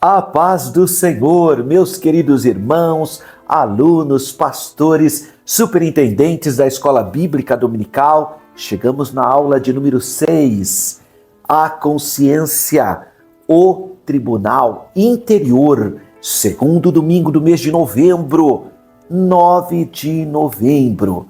A paz do Senhor, meus queridos irmãos, alunos, pastores, superintendentes da Escola Bíblica Dominical. Chegamos na aula de número 6. A consciência, o tribunal interior. Segundo domingo do mês de novembro, 9 de novembro.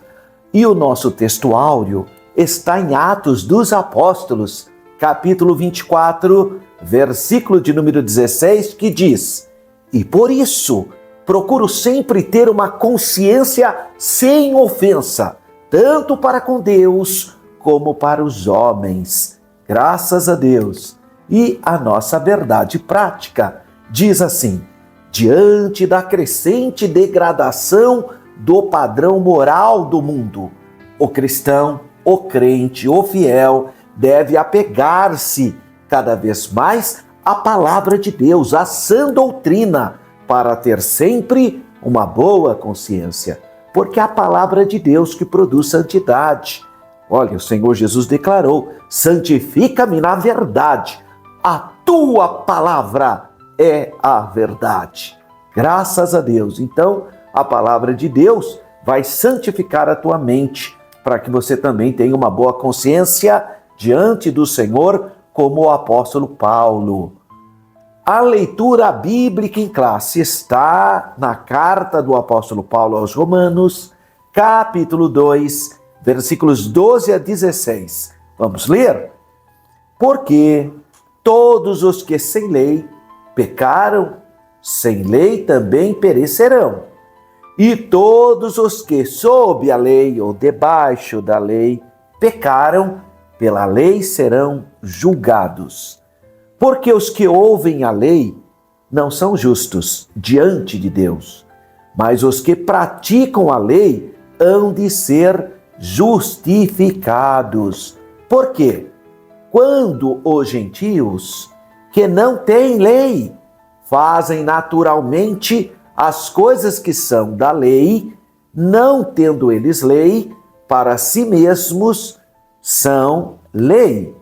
E o nosso texto áureo está em Atos dos Apóstolos, capítulo 24, versículo de número 16, que diz: E por isso procuro sempre ter uma consciência sem ofensa, tanto para com Deus como para os homens. Graças a Deus. E a nossa verdade prática diz assim: diante da crescente degradação do padrão moral do mundo, o cristão, o crente, o fiel deve apegar-se cada vez mais à palavra de Deus, à sã doutrina, para ter sempre uma boa consciência, porque é a palavra de Deus que produz santidade. Olha, o Senhor Jesus declarou: santifica-me na verdade, a tua palavra é a verdade. Graças a Deus. Então, a palavra de Deus vai santificar a tua mente, para que você também tenha uma boa consciência diante do Senhor, como o apóstolo Paulo. A leitura bíblica em classe está na carta do apóstolo Paulo aos Romanos, capítulo 2, versículos 12 a 16. Vamos ler? Porque todos os que sem lei pecaram, sem lei também perecerão. E todos os que sob a lei ou debaixo da lei pecaram, pela lei serão julgados. Porque os que ouvem a lei não são justos diante de Deus, mas os que praticam a lei hão de ser justificados. Por quê? Quando os gentios, que não têm lei, fazem naturalmente as coisas que são da lei, não tendo eles lei, para si mesmos são lei,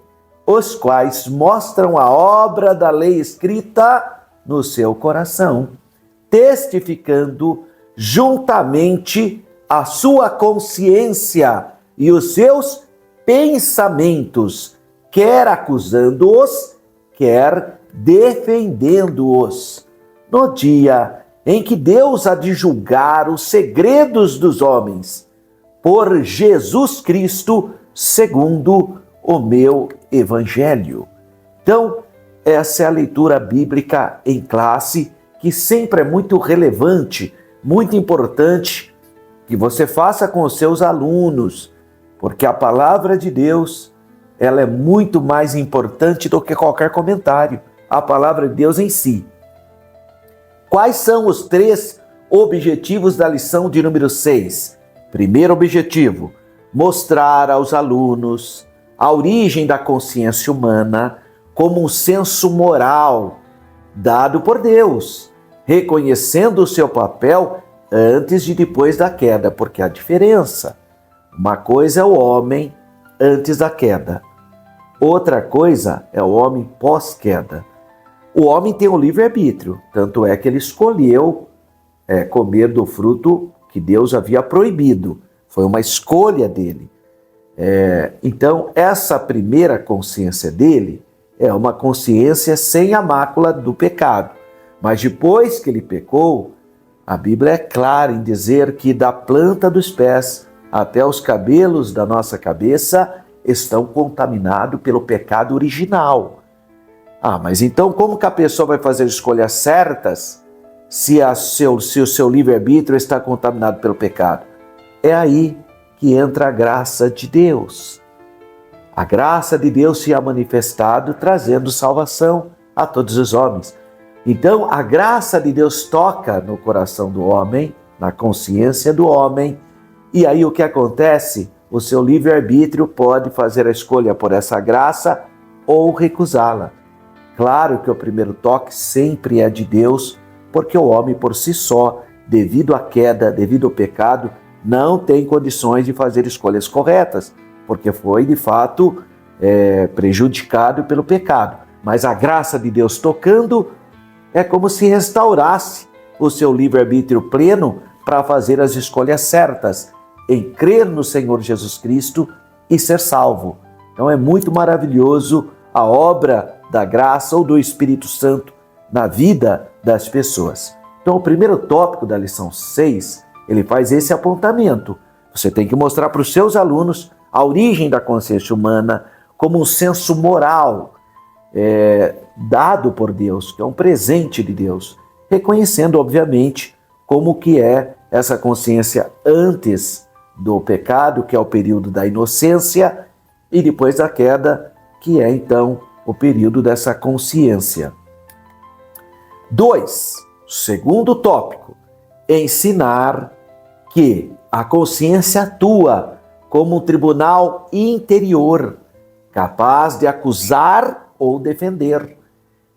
os quais mostram a obra da lei escrita no seu coração, testificando juntamente a sua consciência e os seus pensamentos, quer acusando-os, quer defendendo-os. No dia em que Deus há de julgar os segredos dos homens, por Jesus Cristo, segundo o meu evangelho. Então, essa é a leitura bíblica em classe, que sempre é muito relevante, muito importante que você faça com os seus alunos, porque a palavra de Deus, ela é muito mais importante do que qualquer comentário. A palavra de Deus em si. Quais são os 3 objetivos da lição de número 6? Primeiro objetivo: mostrar aos alunos a origem da consciência humana como um senso moral dado por Deus, reconhecendo o seu papel antes e depois da queda, porque há diferença. Uma coisa é o homem antes da queda, outra coisa é o homem pós-queda. O homem tem um livre-arbítrio, tanto é que ele escolheu comer do fruto que Deus havia proibido. Foi uma escolha dele. Então, essa primeira consciência dele é uma consciência sem a mácula do pecado. Mas depois que ele pecou, a Bíblia é clara em dizer que da planta dos pés até os cabelos da nossa cabeça estão contaminados pelo pecado original. Mas então como que a pessoa vai fazer escolhas certas se o seu livre-arbítrio está contaminado pelo pecado? É aí que entra a graça de Deus. A graça de Deus se há manifestado trazendo salvação a todos os homens. Então a graça de Deus toca no coração do homem, na consciência do homem, e aí o que acontece? O seu livre-arbítrio pode fazer a escolha por essa graça ou recusá-la. Claro que o primeiro toque sempre é de Deus, porque o homem por si só, devido à queda, devido ao pecado, não tem condições de fazer escolhas corretas, porque foi de fato prejudicado pelo pecado. Mas a graça de Deus tocando É como se restaurasse o seu livre-arbítrio pleno para fazer as escolhas certas, em crer no Senhor Jesus Cristo e ser salvo. Então é muito maravilhoso a obra da graça ou do Espírito Santo na vida das pessoas. Então o primeiro tópico da lição 6, ele faz esse apontamento. Você tem que mostrar para os seus alunos a origem da consciência humana como um senso moral dado por Deus, que é um presente de Deus, reconhecendo, obviamente, como que é essa consciência antes do pecado, que é o período da inocência, e depois da queda, que é então o período dessa consciência. 2. Segundo tópico, ensinar que a consciência atua como um tribunal interior, capaz de acusar ou defender,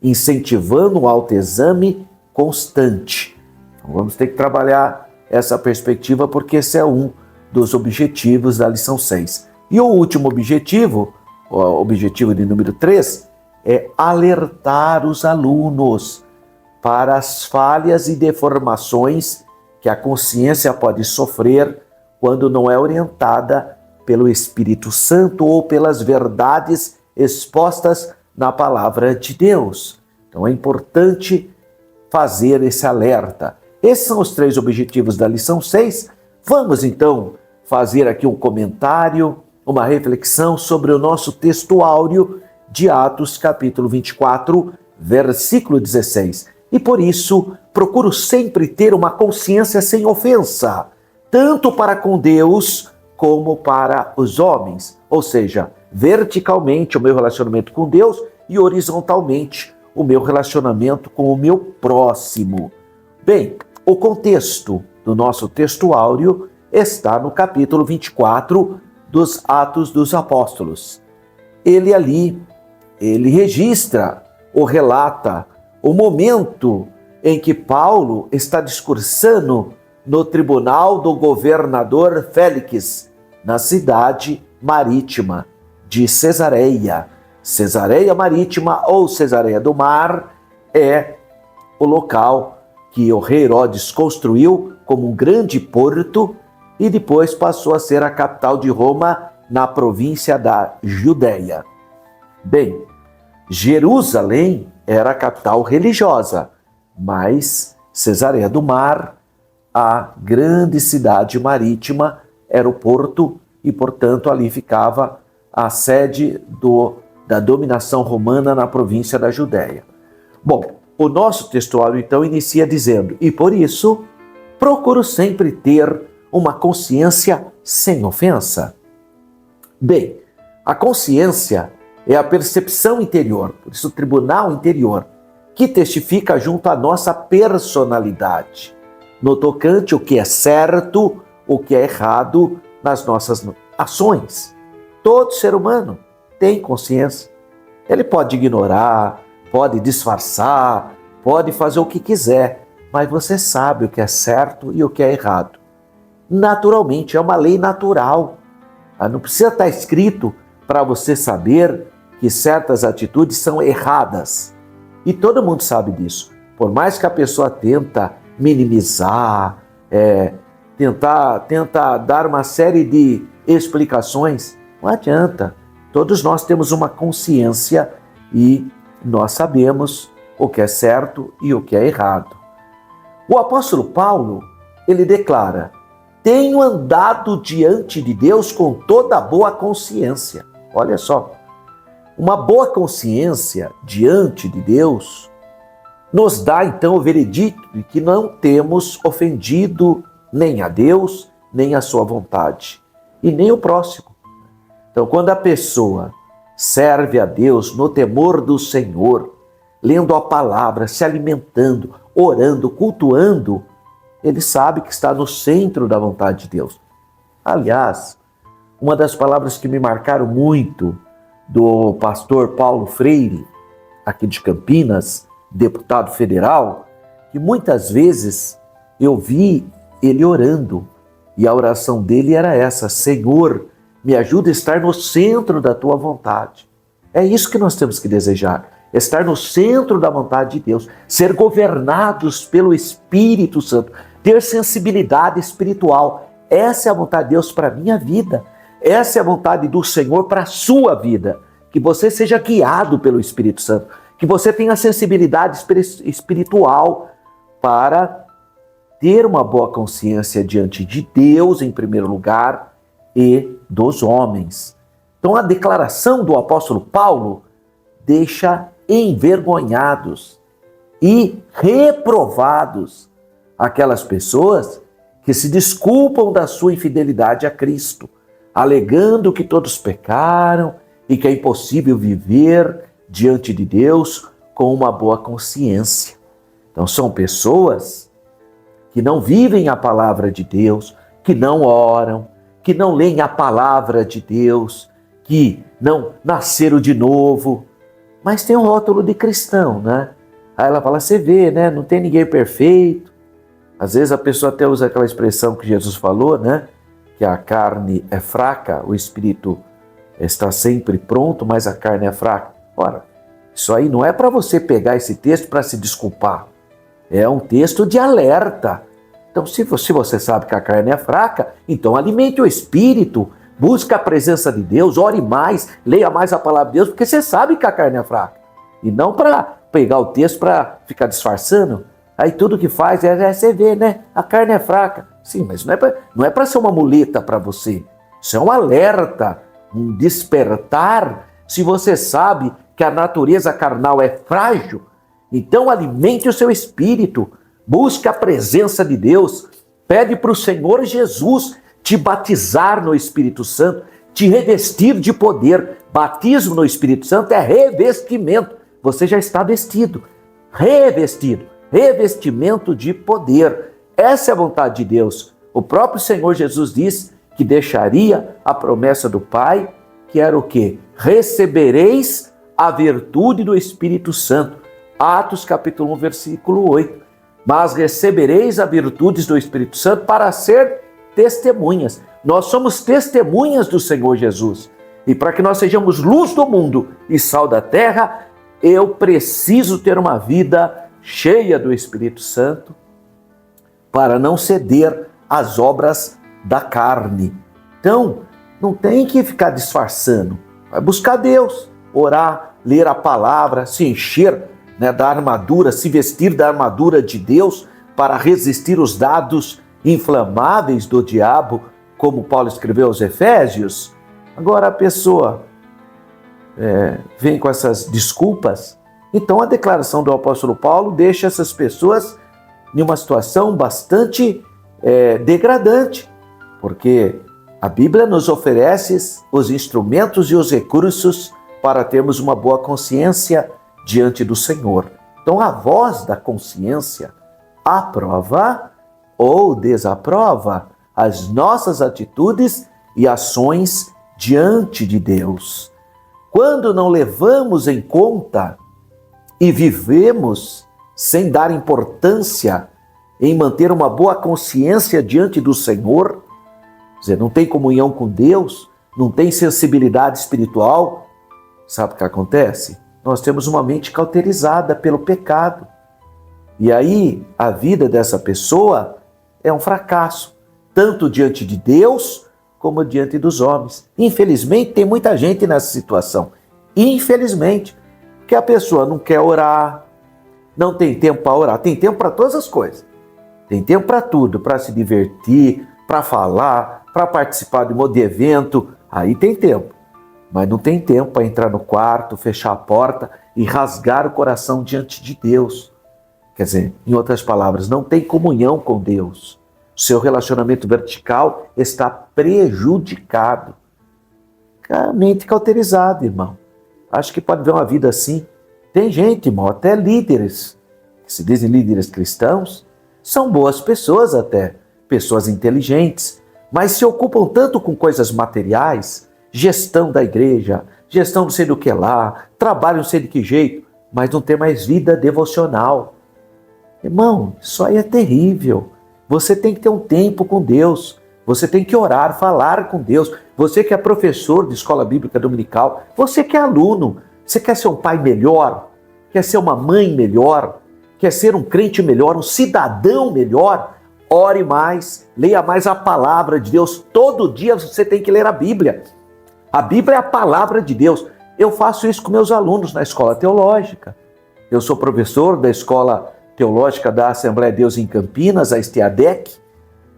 incentivando um autoexame constante. Então, vamos ter que trabalhar essa perspectiva, porque esse é um dos objetivos da lição 6. E o último objetivo, o objetivo de número 3, é alertar os alunos para as falhas e deformações que a consciência pode sofrer quando não é orientada pelo Espírito Santo ou pelas verdades expostas na palavra de Deus. Então é importante fazer esse alerta. Esses são os 3 objetivos da lição 6. Vamos então fazer aqui um comentário, uma reflexão sobre o nosso texto áureo de Atos, capítulo 24, versículo 16. E por isso, procuro sempre ter uma consciência sem ofensa, tanto para com Deus como para os homens. Ou seja, verticalmente o meu relacionamento com Deus e horizontalmente o meu relacionamento com o meu próximo. Bem, o contexto do nosso texto áureo está no capítulo 24 dos Atos dos Apóstolos. Ele registra ou relata o momento em que Paulo está discursando no tribunal do governador Félix, na cidade marítima de Cesareia. Cesareia Marítima ou Cesareia do Mar é o local que o rei Herodes construiu como um grande porto e depois passou a ser a capital de Roma na província da Judéia. Bem, Jerusalém era a capital religiosa, mas Cesareia do Mar, a grande cidade marítima, era o porto e, portanto, ali ficava a sede da dominação romana na província da Judéia. Bom, o nosso textuário então inicia dizendo: e por isso procuro sempre ter uma consciência sem ofensa. Bem, a consciência é a percepção interior, por isso o tribunal interior, que testifica junto à nossa personalidade, no tocante o que é certo, o que é errado nas nossas ações. Todo ser humano tem consciência. Ele pode ignorar, pode disfarçar, pode fazer o que quiser, mas você sabe o que é certo e o que é errado. Naturalmente, é uma lei natural. Não precisa estar escrito para você saber que certas atitudes são erradas. E todo mundo sabe disso. Por mais que a pessoa tenta minimizar, tenta dar uma série de explicações, não adianta. Todos nós temos uma consciência e nós sabemos o que é certo e o que é errado. O apóstolo Paulo, ele declara: tenho andado diante de Deus com toda a boa consciência. Olha só, uma boa consciência diante de Deus nos dá então o veredito de que não temos ofendido nem a Deus, nem a sua vontade, e nem o próximo. Então, quando a pessoa serve a Deus no temor do Senhor, lendo a palavra, se alimentando, orando, cultuando, ele sabe que está no centro da vontade de Deus. Aliás, uma das palavras que me marcaram muito do pastor Paulo Freire, aqui de Campinas, deputado federal, que muitas vezes eu vi ele orando, e a oração dele era essa: Senhor, me ajuda a estar no centro da tua vontade. É isso que nós temos que desejar. estar no centro da vontade de Deus, ser governados pelo Espírito Santo, ter sensibilidade espiritual. Essa é a vontade de Deus para a minha vida. Essa é a vontade do Senhor para a sua vida. Que você seja guiado pelo Espírito Santo, que você tenha sensibilidade espiritual para ter uma boa consciência diante de Deus, em primeiro lugar, e dos homens. Então a declaração do apóstolo Paulo deixa envergonhados e reprovados aquelas pessoas que se desculpam da sua infidelidade a Cristo, alegando que todos pecaram e que é impossível viver diante de Deus com uma boa consciência. Então são pessoas que não vivem a palavra de Deus, que não oram, que não leem a palavra de Deus, que não nasceram de novo, mas tem um rótulo de cristão, né? Aí ela fala, você vê, né? Não tem ninguém perfeito. Às vezes a pessoa até usa aquela expressão que Jesus falou, né? Que a carne é fraca, o espírito está sempre pronto, mas a carne é fraca. Ora, isso aí não é para você pegar esse texto para se desculpar. É um texto de alerta. Então, se você sabe que a carne é fraca, então alimente o espírito, busque a presença de Deus, ore mais, leia mais a palavra de Deus, porque você sabe que a carne é fraca. E não para pegar o texto para ficar disfarçando. Aí tudo que faz você vê, né? A carne é fraca. Sim, mas não é para ser uma muleta para você. Isso é um alerta, um despertar. Se você sabe que a natureza carnal é frágil, então alimente o seu espírito, busque a presença de Deus, pede para o Senhor Jesus te batizar no Espírito Santo, te revestir de poder. Batismo no Espírito Santo é revestimento. Você já está vestido, revestido, revestimento de poder. Essa é a vontade de Deus. O próprio Senhor Jesus diz que deixaria a promessa do Pai, que era o quê? Recebereis a virtude do Espírito Santo. Atos capítulo 1, versículo 8. Mas recebereis a virtude do Espírito Santo para ser testemunhas. Nós somos testemunhas do Senhor Jesus. E para que nós sejamos luz do mundo e sal da terra, eu preciso ter uma vida cheia do Espírito Santo para não ceder às obras da carne. Então, não tem que ficar disfarçando. Vai buscar Deus, orar, ler a palavra, se encher, né, da armadura, se vestir da armadura de Deus para resistir os dados inflamáveis do diabo, como Paulo escreveu aos Efésios. Agora a pessoa vem com essas desculpas. Então a declaração do apóstolo Paulo deixa essas pessoas em uma situação bastante degradante, porque a Bíblia nos oferece os instrumentos e os recursos para termos uma boa consciência diante do Senhor. Então a voz da consciência aprova ou desaprova as nossas atitudes e ações diante de Deus. Quando não levamos em conta e vivemos sem dar importância em manter uma boa consciência diante do Senhor, quer dizer, não tem comunhão com Deus, não tem sensibilidade espiritual, sabe o que acontece? Nós temos uma mente cauterizada pelo pecado. E aí a vida dessa pessoa é um fracasso, tanto diante de Deus como diante dos homens. Infelizmente, tem muita gente nessa situação. Infelizmente, porque a pessoa não quer orar, não tem tempo para orar, tem tempo para todas as coisas. Tem tempo para tudo, para se divertir, para falar, para participar de evento, aí tem tempo. Mas não tem tempo para entrar no quarto, fechar a porta e rasgar o coração diante de Deus. Quer dizer, em outras palavras, não tem comunhão com Deus. Seu relacionamento vertical está prejudicado. A mente cauterizada, irmão. Acho que pode ver uma vida assim. Tem gente, irmão, até líderes, que se dizem líderes cristãos, são boas pessoas até, pessoas inteligentes, mas se ocupam tanto com coisas materiais, gestão da igreja, gestão não sei do que lá, trabalho não sei de que jeito, mas não tem mais vida devocional. Irmão, isso aí é terrível. Você tem que ter um tempo com Deus. Você tem que orar, falar com Deus. Você que é professor de escola bíblica dominical, você que é aluno, você quer ser um pai melhor, quer ser uma mãe melhor, quer ser um crente melhor, um cidadão melhor, ore mais, leia mais a palavra de Deus. Todo dia você tem que ler a Bíblia. A Bíblia é a palavra de Deus. Eu faço isso com meus alunos na escola teológica. Eu sou professor da Escola Teológica da Assembleia de Deus em Campinas, a STEADEC,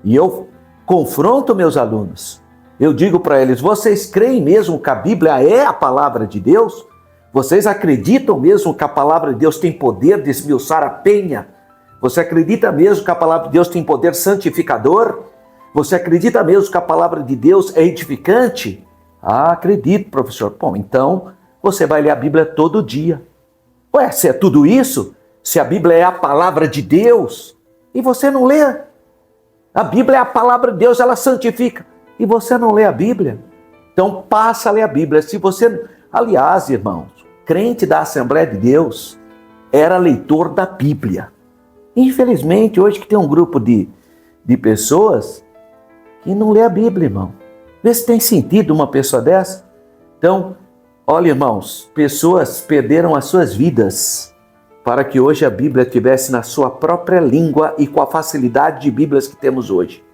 e eu confronto meus alunos. Eu digo para eles: vocês creem mesmo que a Bíblia é a palavra de Deus? Vocês acreditam mesmo que a palavra de Deus tem poder de esmiuçar a penha? Você acredita mesmo que a palavra de Deus tem poder santificador? Você acredita mesmo que a palavra de Deus é edificante? Ah, acredito, professor. Bom, então você vai ler a Bíblia todo dia. Ué, se é tudo isso, se a Bíblia é a palavra de Deus, e você não lê? A Bíblia é a palavra de Deus, ela santifica, e você não lê a Bíblia? Então passa a ler a Bíblia. Se você, aliás, irmãos, crente da Assembleia de Deus, era leitor da Bíblia. Infelizmente, hoje que tem um grupo de pessoas que não lê a Bíblia, irmão. Vê se tem sentido uma pessoa dessa. Então, olha, irmãos, pessoas perderam as suas vidas para que hoje a Bíblia estivesse na sua própria língua e com a facilidade de Bíblias que temos hoje.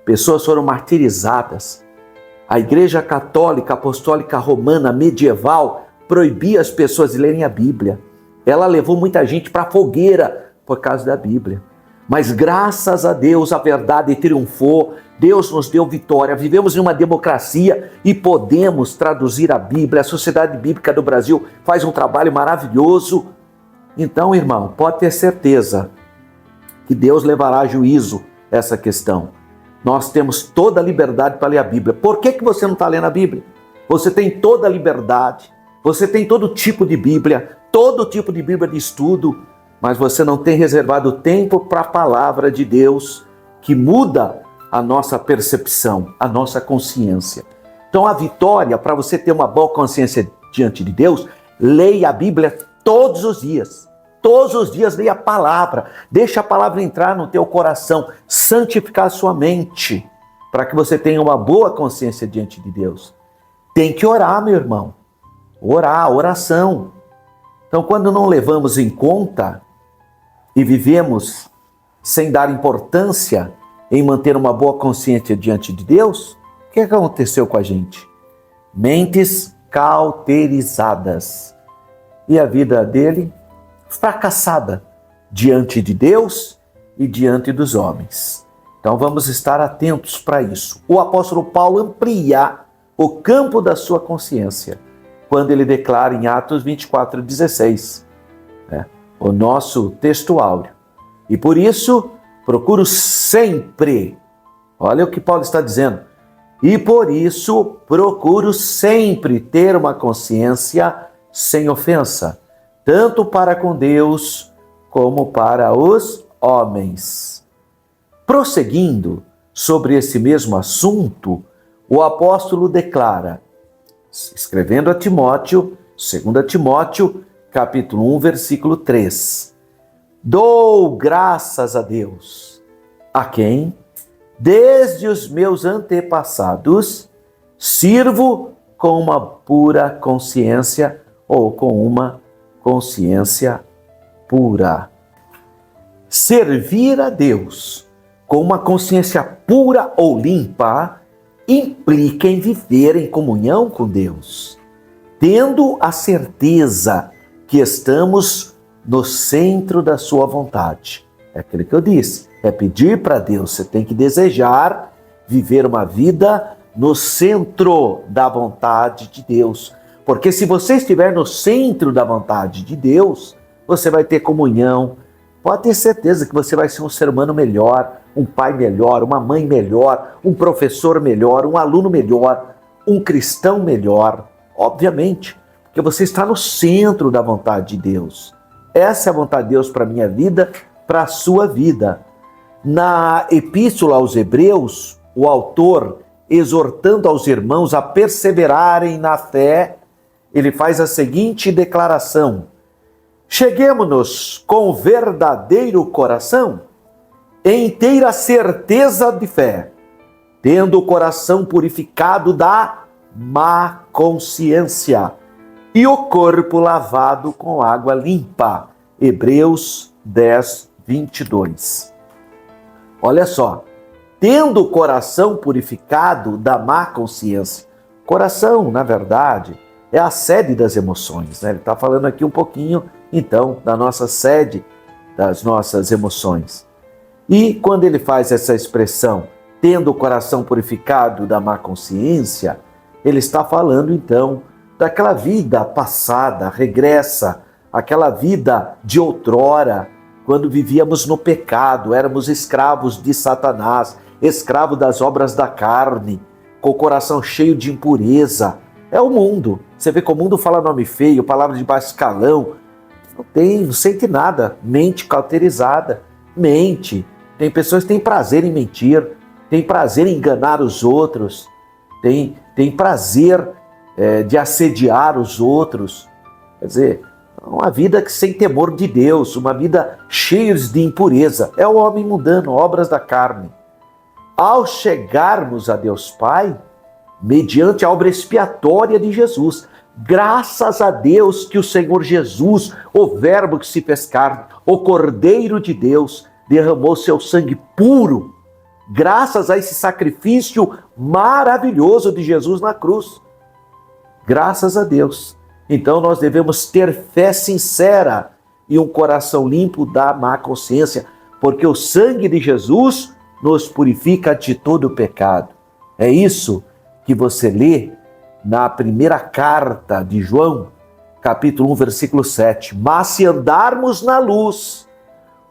Pessoas foram martirizadas. A Igreja Católica Apostólica Romana medieval proibia as pessoas de lerem a Bíblia. Ela levou muita gente para a fogueira por causa da Bíblia. Mas graças a Deus a verdade triunfou, Deus nos deu vitória, vivemos em uma democracia e podemos traduzir a Bíblia. A Sociedade Bíblica do Brasil faz um trabalho maravilhoso. Então, irmão, pode ter certeza que Deus levará a juízo essa questão. Nós temos toda a liberdade para ler a Bíblia. Por que você não está lendo a Bíblia? Você tem toda a liberdade, você tem todo tipo de Bíblia de estudo, mas você não tem reservado tempo para a palavra de Deus, que muda a nossa percepção, a nossa consciência. Então a vitória, para você ter uma boa consciência diante de Deus, leia a Bíblia todos os dias. Todos os dias leia a palavra, deixa a palavra entrar no teu coração, santificar a sua mente, para que você tenha uma boa consciência diante de Deus. Tem que orar, meu irmão. Orar, oração. Então, quando não levamos em conta e vivemos sem dar importância em manter uma boa consciência diante de Deus, o que aconteceu com a gente? Mentes cauterizadas. E a vida dele fracassada diante de Deus e diante dos homens. Então vamos estar atentos para isso. O apóstolo Paulo amplia o campo da sua consciência quando ele declara em Atos 24:16, o nosso texto áureo. E por isso procuro sempre, olha o que Paulo está dizendo, e por isso procuro sempre ter uma consciência sem ofensa, tanto para com Deus como para os homens. Prosseguindo sobre esse mesmo assunto, o apóstolo declara, escrevendo a Timóteo, 2 Timóteo, capítulo 1, versículo 3. Dou graças a Deus, a quem, desde os meus antepassados, sirvo com uma pura consciência ou com uma consciência pura. Servir a Deus com uma consciência pura ou limpa implica em viver em comunhão com Deus, tendo a certeza que estamos no centro da sua vontade. É aquilo que eu disse, é pedir para Deus, você tem que desejar viver uma vida no centro da vontade de Deus. Porque se você estiver no centro da vontade de Deus, você vai ter comunhão. Pode ter certeza que você vai ser um ser humano melhor, um pai melhor, uma mãe melhor, um professor melhor, um aluno melhor, um cristão melhor. Obviamente, porque você está no centro da vontade de Deus. Essa é a vontade de Deus para a minha vida, para a sua vida. Na Epístola aos Hebreus, o autor, exortando aos irmãos a perseverarem na fé, ele faz a seguinte declaração: cheguemo-nos com verdadeiro coração, em inteira certeza de fé, tendo o coração purificado da má consciência e o corpo lavado com água limpa. Hebreus 10, 22. Olha só, tendo o coração purificado da má consciência. Coração, na verdade, é a sede das emoções, né? Ele está falando aqui um pouquinho, então, da nossa sede, das nossas emoções. E quando ele faz essa expressão, tendo o coração purificado da má consciência, ele está falando, então, daquela vida passada, regressa, aquela vida de outrora, quando vivíamos no pecado, éramos escravos de Satanás, escravo das obras da carne, com o coração cheio de impureza. É o mundo. Você vê que o mundo fala nome feio, palavra de baixo escalão. Não sente nada. Mente cauterizada. Mente. Tem pessoas que têm prazer em mentir, têm prazer em enganar os outros, têm prazer de assediar os outros. Quer dizer, uma vida sem temor de Deus, uma vida cheia de impureza. É o homem mundano, obras da carne. Ao chegarmos a Deus Pai, mediante a obra expiatória de Jesus, graças a Deus que o Senhor Jesus, o Verbo que se fez carne, o Cordeiro de Deus, derramou seu sangue puro, graças a esse sacrifício maravilhoso de Jesus na cruz. Graças a Deus. Então nós devemos ter fé sincera e um coração limpo da má consciência, porque o sangue de Jesus nos purifica de todo o pecado. É isso que você lê na primeira carta de João, capítulo 1, versículo 7. Mas se andarmos na luz,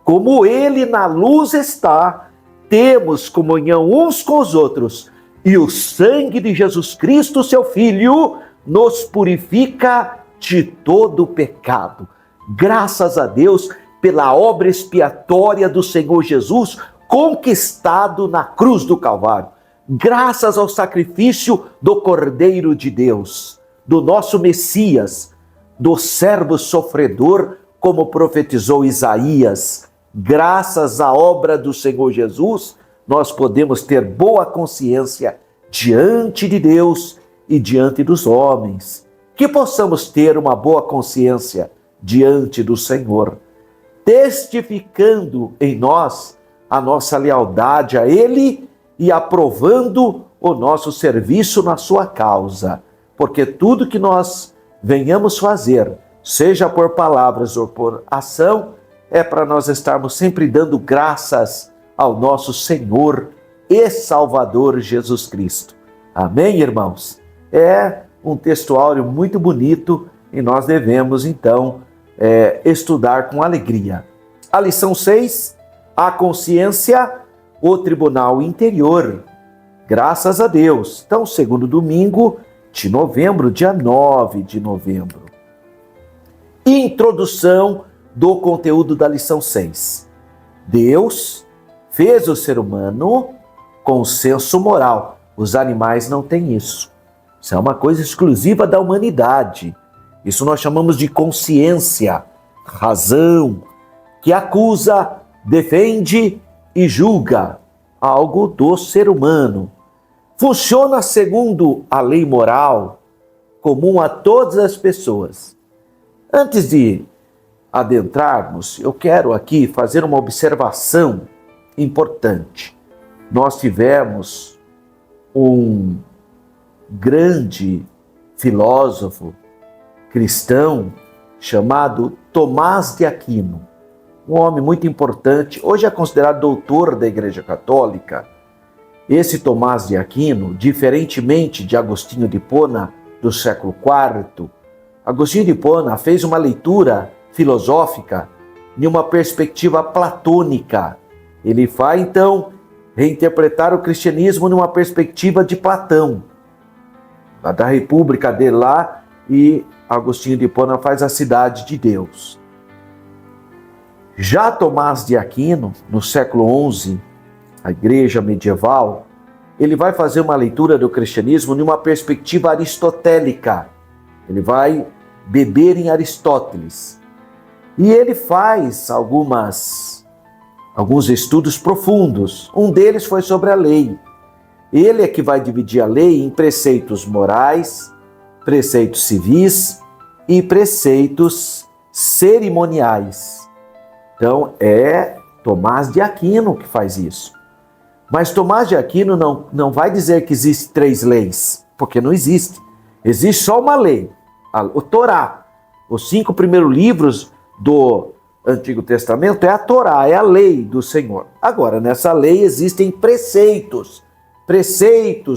como ele na luz está, temos comunhão uns com os outros, e o sangue de Jesus Cristo, seu Filho, nos purifica de todo o pecado. Graças a Deus pela obra expiatória do Senhor Jesus, conquistado na cruz do Calvário. Graças ao sacrifício do Cordeiro de Deus, do nosso Messias, do servo sofredor, como profetizou Isaías. Graças à obra do Senhor Jesus, nós podemos ter boa consciência diante de Deus e diante dos homens. Que possamos ter uma boa consciência diante do Senhor, testificando em nós a nossa lealdade a Ele e aprovando o nosso serviço na sua causa. Porque tudo que nós venhamos fazer, seja por palavras ou por ação, é para nós estarmos sempre dando graças ao nosso Senhor e Salvador Jesus Cristo. Amém, irmãos? É um textuário muito bonito e nós devemos, então, estudar com alegria. A lição 6, a consciência, o tribunal interior. Graças a Deus. Então, segundo domingo de novembro, dia 9 de novembro. Introdução do conteúdo da lição 6. Deus fez o ser humano com senso moral. Os animais não têm isso. Isso é uma coisa exclusiva da humanidade. Isso nós chamamos de consciência, razão, que acusa, defende e julga algo do ser humano. Funciona segundo a lei moral comum a todas as pessoas. Antes de adentrarmos, eu quero aqui fazer uma observação importante. Nós tivemos um grande filósofo cristão chamado Tomás de Aquino, um homem muito importante, hoje é considerado doutor da Igreja Católica. Esse Tomás de Aquino, diferentemente de Agostinho de Hipona, do século IV, Agostinho de Hipona fez uma leitura filosófica de uma perspectiva platônica. Ele vai, então, reinterpretar o cristianismo numa perspectiva de Platão, da República dele lá, e Agostinho de Hipona faz a Cidade de Deus. Já Tomás de Aquino, no século XI, a igreja medieval, ele vai fazer uma leitura do cristianismo numa perspectiva aristotélica. Ele vai beber em Aristóteles. E ele faz alguns estudos profundos. Um deles foi sobre a lei. Ele é que vai dividir a lei em preceitos morais, preceitos civis e preceitos cerimoniais. Então, é Tomás de Aquino que faz isso. Mas Tomás de Aquino não vai dizer que existem 3 leis, porque não existe. Existe só uma lei, o Torá. Os 5 primeiros livros do Antigo Testamento é a Torá, é a lei do Senhor. Agora, nessa lei existem preceitos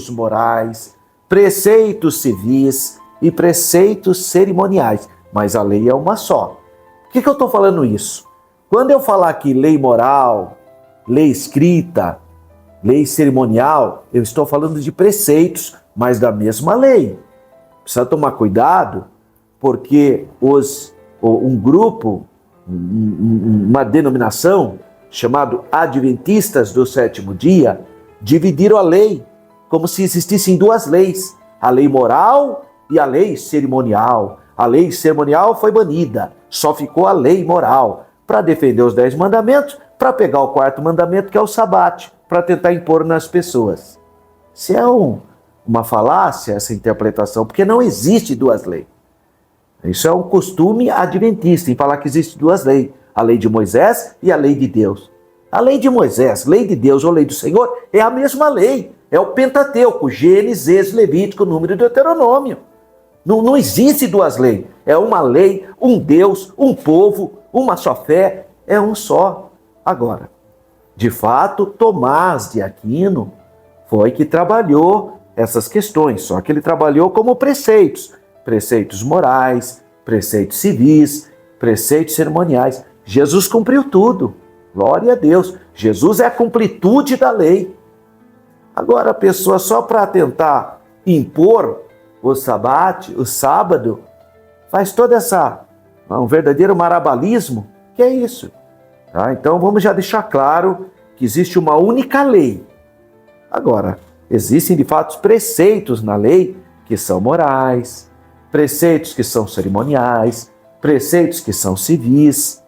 morais, preceitos civis e preceitos cerimoniais. Mas a lei é uma só. Por que eu estou falando isso? Quando eu falar aqui lei moral, lei escrita, lei cerimonial, eu estou falando de preceitos, mas da mesma lei. Precisa tomar cuidado, porque um grupo, uma denominação, chamado Adventistas do Sétimo Dia, dividiram a lei, como se existissem 2 leis, a lei moral e a lei cerimonial. A lei cerimonial foi banida, só ficou a lei moral, para defender os 10 mandamentos, para pegar o 4º mandamento, que é o sabate, para tentar impor nas pessoas. Isso é uma falácia, essa interpretação, porque não existe 2 leis. Isso é um costume adventista, em falar que existe 2 leis, a lei de Moisés e a lei de Deus. A lei de Moisés, lei de Deus ou lei do Senhor, é a mesma lei, é o Pentateuco, Gênesis, Levítico, Número e Deuteronômio. Não existe 2 leis, é uma lei, um Deus, um povo, uma só fé, é um só. Agora, de fato, Tomás de Aquino foi que trabalhou essas questões, só que ele trabalhou como preceitos morais, preceitos civis, preceitos cerimoniais. Jesus cumpriu tudo, glória a Deus. Jesus é a completude da lei. Agora a pessoa, só para tentar impor o sábado, faz toda um verdadeiro marabalismo. Que é isso? Tá? Então vamos já deixar claro que existe uma única lei. Agora, existem de fato preceitos na lei que são morais, preceitos que são cerimoniais, preceitos que são civis,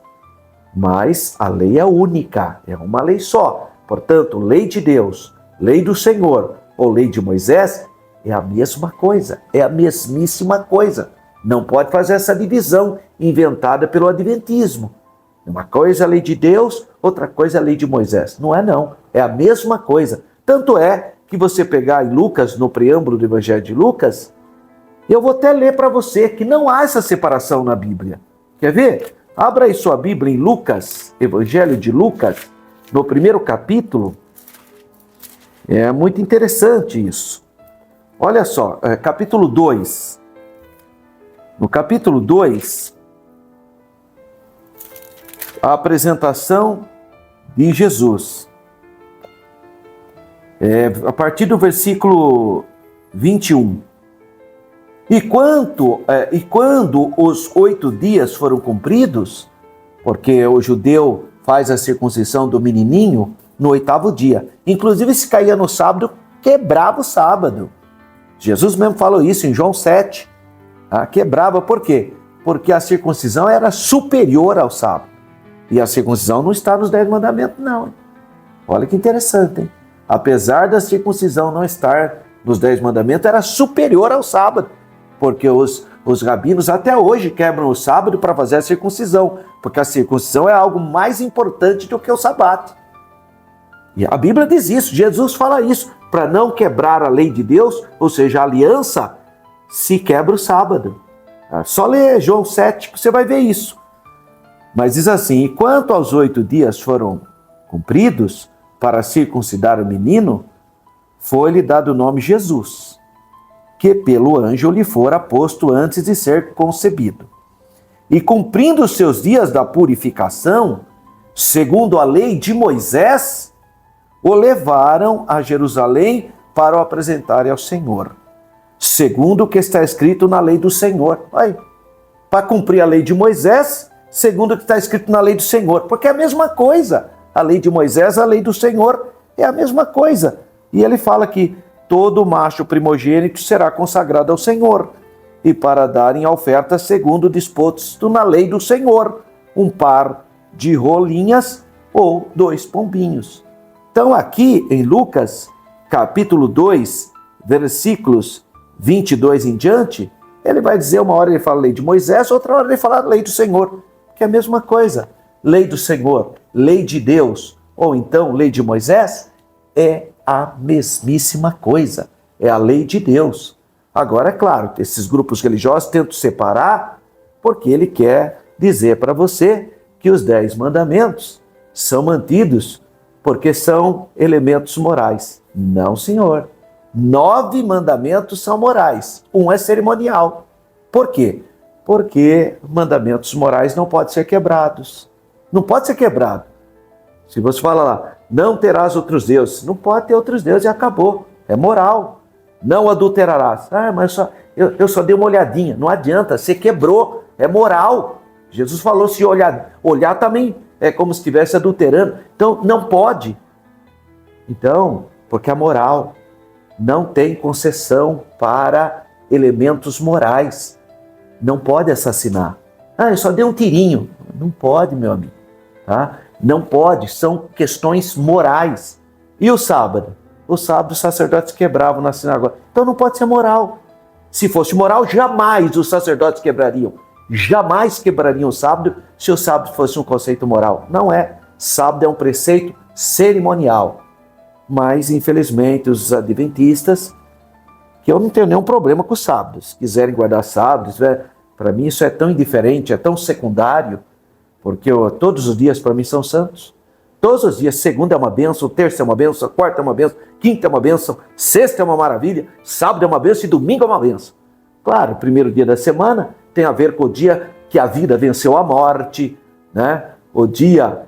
mas a lei é única, é uma lei só. Portanto, lei de Deus, lei do Senhor ou lei de Moisés é a mesma coisa, é a mesmíssima coisa. Não pode fazer essa divisão inventada pelo Adventismo. Uma coisa é a lei de Deus, outra coisa é a lei de Moisés. Não é não, é a mesma coisa. Tanto é que você pegar em Lucas, no preâmbulo do Evangelho de Lucas, eu vou até ler para você que não há essa separação na Bíblia. Quer ver? Abra aí sua Bíblia em Lucas, Evangelho de Lucas, no 1º capítulo. É muito interessante isso. Olha só, capítulo 2. No capítulo 2, a apresentação de Jesus. A partir do versículo 21. E quando os 8 dias foram cumpridos, porque o judeu faz a circuncisão do menininho no 8º dia. Inclusive, se caía no sábado, quebrava o sábado. Jesus mesmo falou isso em João 7. Quebrava, por quê? Porque a circuncisão era superior ao sábado. E a circuncisão não está nos 10 mandamentos, não. Olha que interessante, hein? Apesar da circuncisão não estar nos 10 mandamentos, era superior ao sábado. Porque os rabinos até hoje quebram o sábado para fazer a circuncisão. Porque a circuncisão é algo mais importante do que o sábado. E a Bíblia diz isso, Jesus fala isso. Para não quebrar a lei de Deus, ou seja, a aliança, se quebra o sábado. Só ler João 7 que você vai ver isso. Mas diz assim: enquanto aos 8 dias foram cumpridos para circuncidar o menino, foi-lhe dado o nome Jesus, que pelo anjo lhe fora posto antes de ser concebido. E cumprindo os seus dias da purificação, segundo a lei de Moisés, o levaram a Jerusalém para o apresentarem ao Senhor, segundo o que está escrito na lei do Senhor. Para cumprir a lei de Moisés, segundo o que está escrito na lei do Senhor, porque é a mesma coisa. A lei de Moisés, a lei do Senhor, é a mesma coisa. E ele fala que todo macho primogênito será consagrado ao Senhor, e para darem a oferta segundo disposto na lei do Senhor, um par de rolinhas ou 2 pombinhos. Então aqui em Lucas, capítulo 2, versículos 22 em diante, Ele vai dizer, uma hora ele fala lei de Moisés, outra hora ele fala lei do Senhor, que é a mesma coisa. Lei do Senhor, lei de Deus, ou então lei de Moisés, é a mesmíssima coisa, é a lei de Deus. Agora, é claro, esses grupos religiosos tentam separar, porque ele quer dizer para você que os 10 mandamentos são mantidos porque são elementos morais. Não, senhor. 9 mandamentos são morais, um é cerimonial. Por quê? Porque mandamentos morais não podem ser quebrados. Não pode ser quebrado. Se você fala lá, não terás outros deuses, não pode ter outros deuses e acabou. É moral. Não adulterarás. Mas eu só dei uma olhadinha. Não adianta, você quebrou. É moral. Jesus falou, se olhar também é como se estivesse adulterando. Então, não pode. Então, porque a moral não tem concessão para elementos morais. Não pode assassinar. Eu só dei um tirinho. Não pode, meu amigo. Tá? Não pode, são questões morais. E o sábado? O sábado os sacerdotes quebravam na sinagoga. Então não pode ser moral. Se fosse moral, jamais os sacerdotes quebrariam. Jamais quebrariam o sábado se o sábado fosse um conceito moral. Não é. Sábado é um preceito cerimonial. Mas, infelizmente, os adventistas, que eu não tenho nenhum problema com os sábados, se quiserem guardar sábados, para mim isso é tão indiferente, é tão secundário, porque todos os dias para mim são santos. Todos os dias, segunda é uma bênção, terça é uma bênção, quarta é uma bênção, quinta é uma bênção, sexta é uma maravilha, sábado é uma bênção e domingo é uma bênção. Claro, o primeiro dia da semana tem a ver com o dia que a vida venceu a morte, né? O dia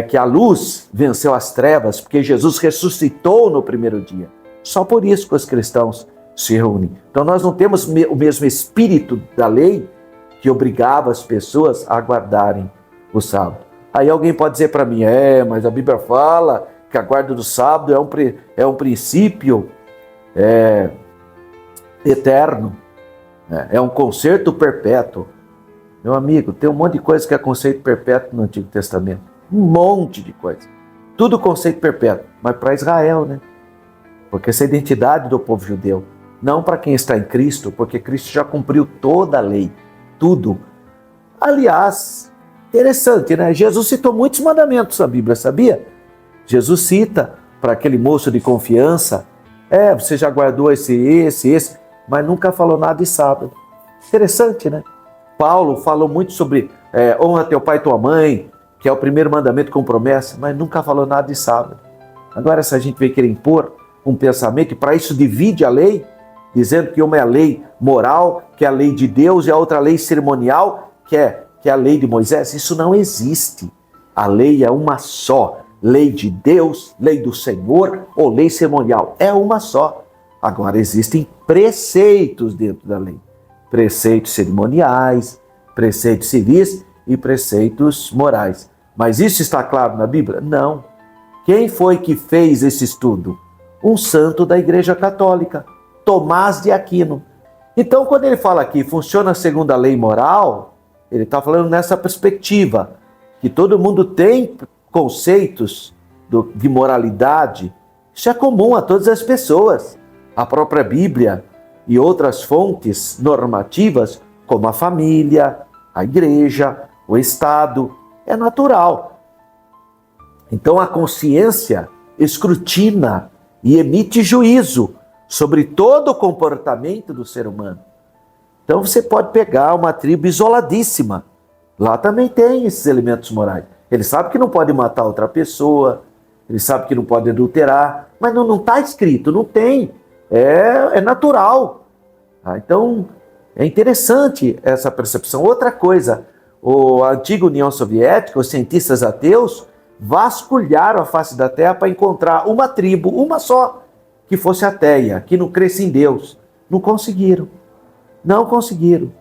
que a luz venceu as trevas, porque Jesus ressuscitou no primeiro dia. Só por isso que os cristãos se reúnem. Então nós não temos o mesmo espírito da lei que obrigava as pessoas a guardarem o sábado. Aí alguém pode dizer para mim, mas a Bíblia fala que a guarda do sábado é um princípio eterno, é um concerto perpétuo. Meu amigo, tem um monte de coisa que é conceito perpétuo no Antigo Testamento. Um monte de coisa. Tudo conceito perpétuo, mas para Israel, né? Porque essa é a identidade do povo judeu. Não para quem está em Cristo, porque Cristo já cumpriu toda a lei. Tudo. Aliás, interessante, né? Jesus citou muitos mandamentos na Bíblia, sabia? Jesus cita para aquele moço de confiança, você já guardou esse, mas nunca falou nada de sábado. Interessante, né? Paulo falou muito sobre honra teu pai e tua mãe, que é o primeiro mandamento com promessa, mas nunca falou nada de sábado. Agora, se a gente vai querer impor um pensamento, e para isso divide a lei, dizendo que uma é a lei moral, que é a lei de Deus, e a outra lei cerimonial, que é a lei de Moisés, isso não existe. A lei é uma só. Lei de Deus, lei do Senhor ou lei cerimonial. É uma só. Agora, existem preceitos dentro da lei. Preceitos cerimoniais, preceitos civis e preceitos morais. Mas isso está claro na Bíblia? Não. Quem foi que fez esse estudo? Um santo da Igreja Católica, Tomás de Aquino. Então, quando ele fala aqui, funciona segundo a lei moral, ele está falando nessa perspectiva, que todo mundo tem conceitos de moralidade. Isso é comum a todas as pessoas. A própria Bíblia e outras fontes normativas, como a família, a igreja, o Estado, é natural. Então a consciência escrutina e emite juízo sobre todo o comportamento do ser humano. Então você pode pegar uma tribo isoladíssima. Lá também tem esses elementos morais. Ele sabe que não pode matar outra pessoa, ele sabe que não pode adulterar, mas não está escrito, não tem. É natural. Então é interessante essa percepção. Outra coisa, a antiga União Soviética, os cientistas ateus, vasculharam a face da Terra para encontrar uma tribo, uma só, que fosse ateia, que não cresce em Deus. Não conseguiram. Não conseguiram.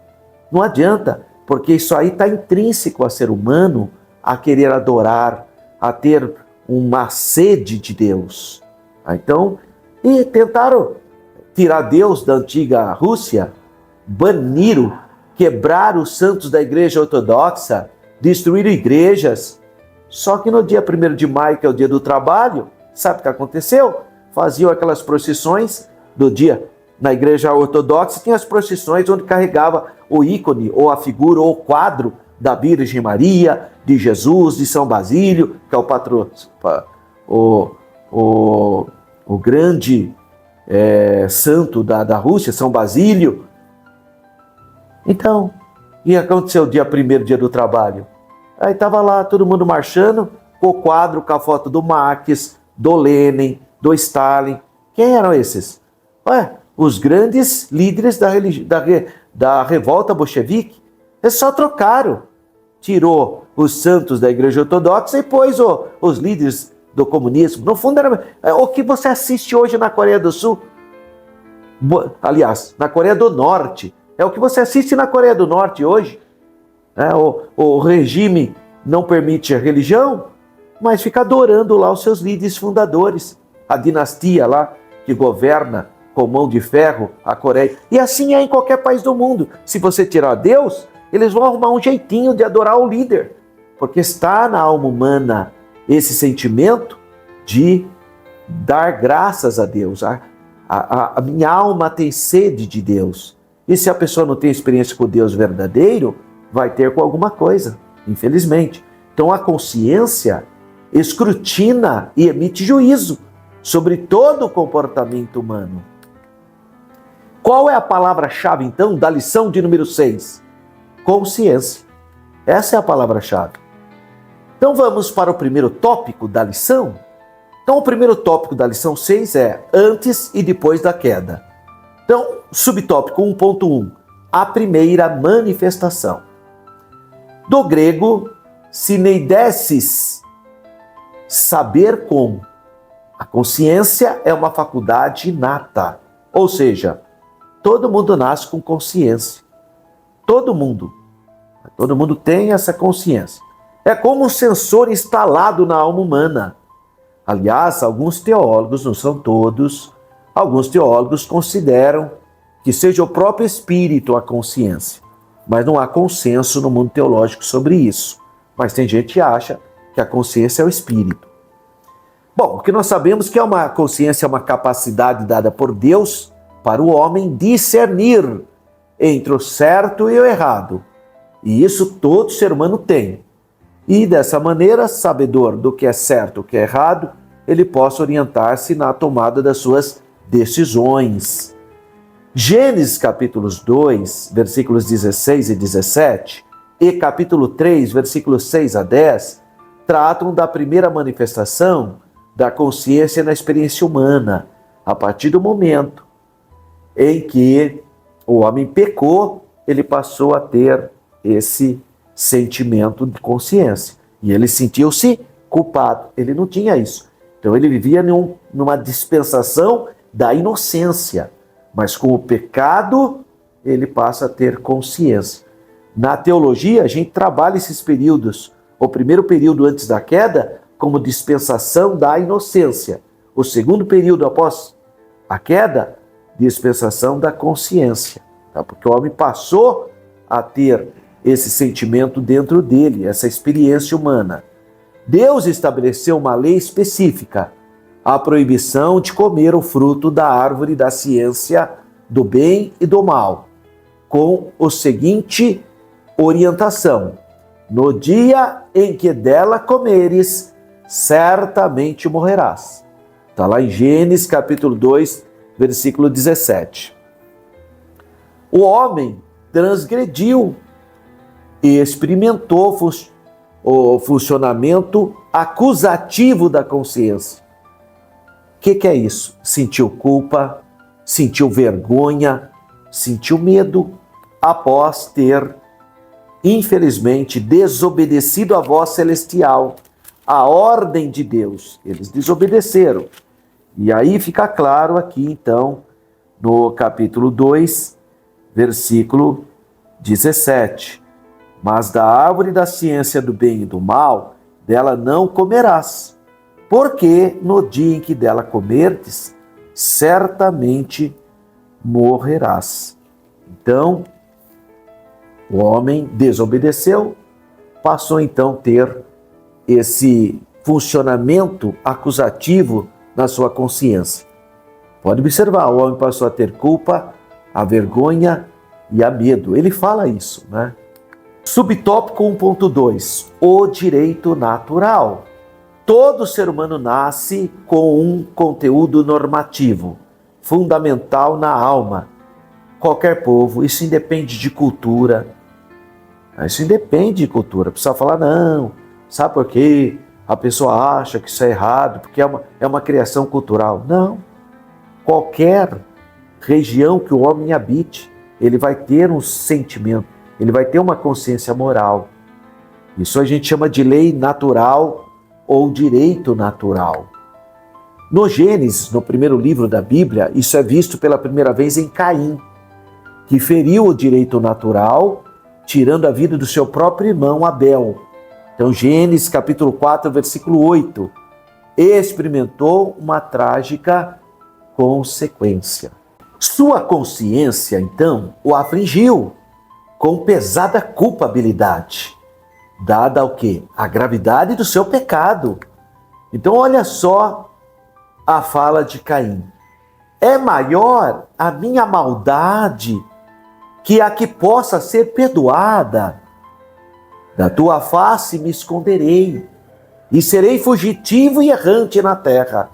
Não adianta, porque isso aí está intrínseco ao ser humano, a querer adorar, a ter uma sede de Deus. Então, e tentaram tirar Deus da antiga Rússia, baniram, quebraram os santos da igreja ortodoxa, destruíram igrejas. Só que no dia 1º de maio, que é o dia do trabalho, sabe o que aconteceu? Faziam aquelas procissões do dia na igreja ortodoxa tinha as procissões onde carregava o ícone, ou a figura, ou o quadro da Virgem Maria, de Jesus, de São Basílio, que é o patrão, o grande santo da Rússia, São Basílio. Então, e aconteceu o dia 1º, dia do trabalho? Aí estava lá todo mundo marchando, com o quadro, com a foto do Marx, do Lenin, do Stalin. Quem eram esses? Os grandes líderes da revolta bolchevique. Eles só trocaram. Tirou os santos da igreja ortodoxa e pôs os líderes do comunismo. No fundo, era o que você assiste hoje na Coreia do Sul. Aliás, na Coreia do Norte. É o que você assiste na Coreia do Norte hoje. O regime não permite a religião, mas fica adorando lá os seus líderes fundadores. A dinastia lá que governa com mão de ferro a Coreia. E assim é em qualquer país do mundo. Se você tirar Deus, eles vão arrumar um jeitinho de adorar o líder. Porque está na alma humana esse sentimento de dar graças a Deus. A minha alma tem sede de Deus. E se a pessoa não tem experiência com Deus verdadeiro, vai ter com alguma coisa, infelizmente. Então a consciência escrutina e emite juízo sobre todo o comportamento humano. Qual é a palavra-chave, então, da lição de número 6? Consciência. Essa é a palavra-chave. Então vamos para o primeiro tópico da lição. Então o primeiro tópico da lição 6 é antes e depois da queda. Então, subtópico 1.1, a primeira manifestação. Do grego, sineidesis, saber com. A consciência é uma faculdade inata, ou seja, todo mundo nasce com consciência. Todo mundo tem essa consciência. É como um sensor instalado na alma humana. Aliás, alguns teólogos, não são todos, alguns teólogos consideram que seja o próprio espírito a consciência. Mas não há consenso no mundo teológico sobre isso. Mas tem gente que acha que a consciência é o espírito. Bom, o que nós sabemos é que uma consciência é uma capacidade dada por Deus para o homem discernir entre o certo e o errado. E isso todo ser humano tem. E dessa maneira, sabedor do que é certo e o que é errado, ele possa orientar-se na tomada das suas decisões. Gênesis capítulos 2, versículos 16 e 17, e capítulo 3, versículos 6 a 10, tratam da primeira manifestação da consciência na experiência humana, a partir do momento em que o homem pecou, ele passou a ter esse sentimento de consciência. E ele sentiu-se culpado. Ele não tinha isso. Então ele vivia numa dispensação da inocência. Mas com o pecado, ele passa a ter consciência. Na teologia, a gente trabalha esses períodos. O primeiro período antes da queda, como dispensação da inocência. O segundo período após a queda, dispensação da consciência. Tá? Porque o homem passou a ter esse sentimento dentro dele, essa experiência humana. Deus estabeleceu uma lei específica, a proibição de comer o fruto da árvore da ciência do bem e do mal, com a seguinte orientação: no dia em que dela comeres, certamente morrerás. Está lá em Gênesis capítulo 2, versículo 17. O homem transgrediu e experimentou o funcionamento acusativo da consciência. O que é isso? Sentiu culpa, sentiu vergonha, sentiu medo após ter, infelizmente, desobedecido à voz celestial, a ordem de Deus. Eles desobedeceram. E aí fica claro aqui, então, no capítulo 2, versículo 17. Mas da árvore da ciência do bem e do mal, dela não comerás, porque no dia em que dela comerdes, certamente morrerás. Então, o homem desobedeceu, passou então a ter esse funcionamento acusativo na sua consciência. Pode observar, o homem passou a ter culpa, a vergonha e a medo. Ele fala isso, né? Subtópico 1.2, o direito natural. Todo ser humano nasce com um conteúdo normativo, fundamental na alma. Qualquer povo, isso independe de cultura. Isso independe de cultura. A pessoa fala, não, sabe por quê? A pessoa acha que isso é errado, porque é uma criação cultural. Não. Qualquer região que o homem habite, ele vai ter um sentimento, ele vai ter uma consciência moral. Isso a gente chama de lei natural ou direito natural. No Gênesis, no primeiro livro da Bíblia, isso é visto pela primeira vez em Caim, que feriu o direito natural, tirando a vida do seu próprio irmão Abel. Então, Gênesis capítulo 4, versículo 8, experimentou uma trágica consequência. Sua consciência, então, o afligiu com pesada culpabilidade, dada ao quê? A gravidade do seu pecado. Então, olha só a fala de Caim. É maior a minha maldade que a que possa ser perdoada. Da tua face me esconderei e serei fugitivo e errante na terra.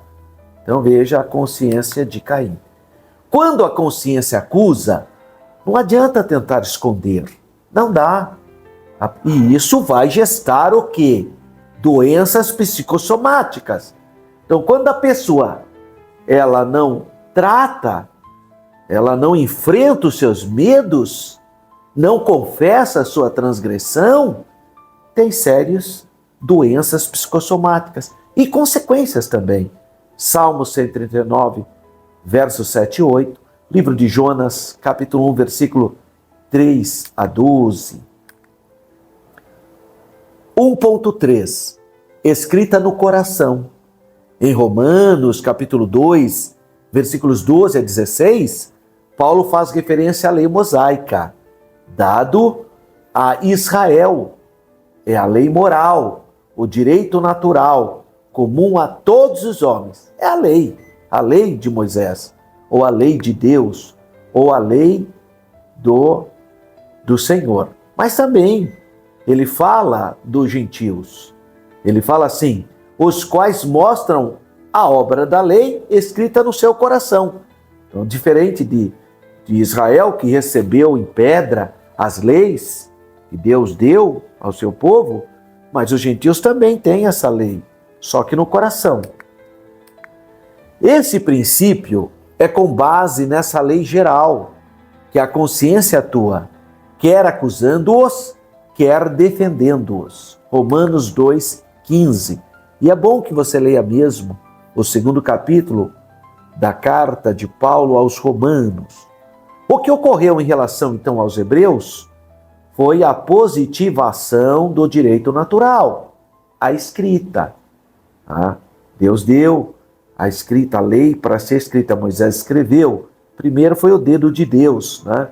Então veja a consciência de Caim. Quando a consciência acusa, não adianta tentar esconder. Não dá. E isso vai gestar o quê? Doenças psicossomáticas. Então quando a pessoa ela não trata, ela não enfrenta os seus medos, não confessa a sua transgressão, tem sérias doenças psicossomáticas e consequências também. Salmo 139, versos 7 e 8, livro de Jonas, capítulo 1, versículo 3 a 12. 1.3, escrita no coração. Em Romanos, capítulo 2, versículos 12 a 16, Paulo faz referência à lei mosaica, dado a Israel. É a lei moral, o direito natural, comum a todos os homens. É a lei de Moisés, ou a lei de Deus, ou a lei do Senhor. Mas também ele fala dos gentios. Ele fala assim, os quais mostram a obra da lei escrita no seu coração. Então, diferente de Israel, que recebeu em pedra as leis que Deus deu ao seu povo, mas os gentios também têm essa lei, só que no coração. Esse princípio é com base nessa lei geral, que a consciência atua, quer acusando-os, quer defendendo-os. Romanos 2,15. E é bom que você leia mesmo o 2º capítulo da carta de Paulo aos Romanos. O que ocorreu em relação, então, aos hebreus foi a positivação do direito natural, a escrita. Deus deu a escrita, a lei para ser escrita, Moisés escreveu. Primeiro foi o dedo de Deus, né?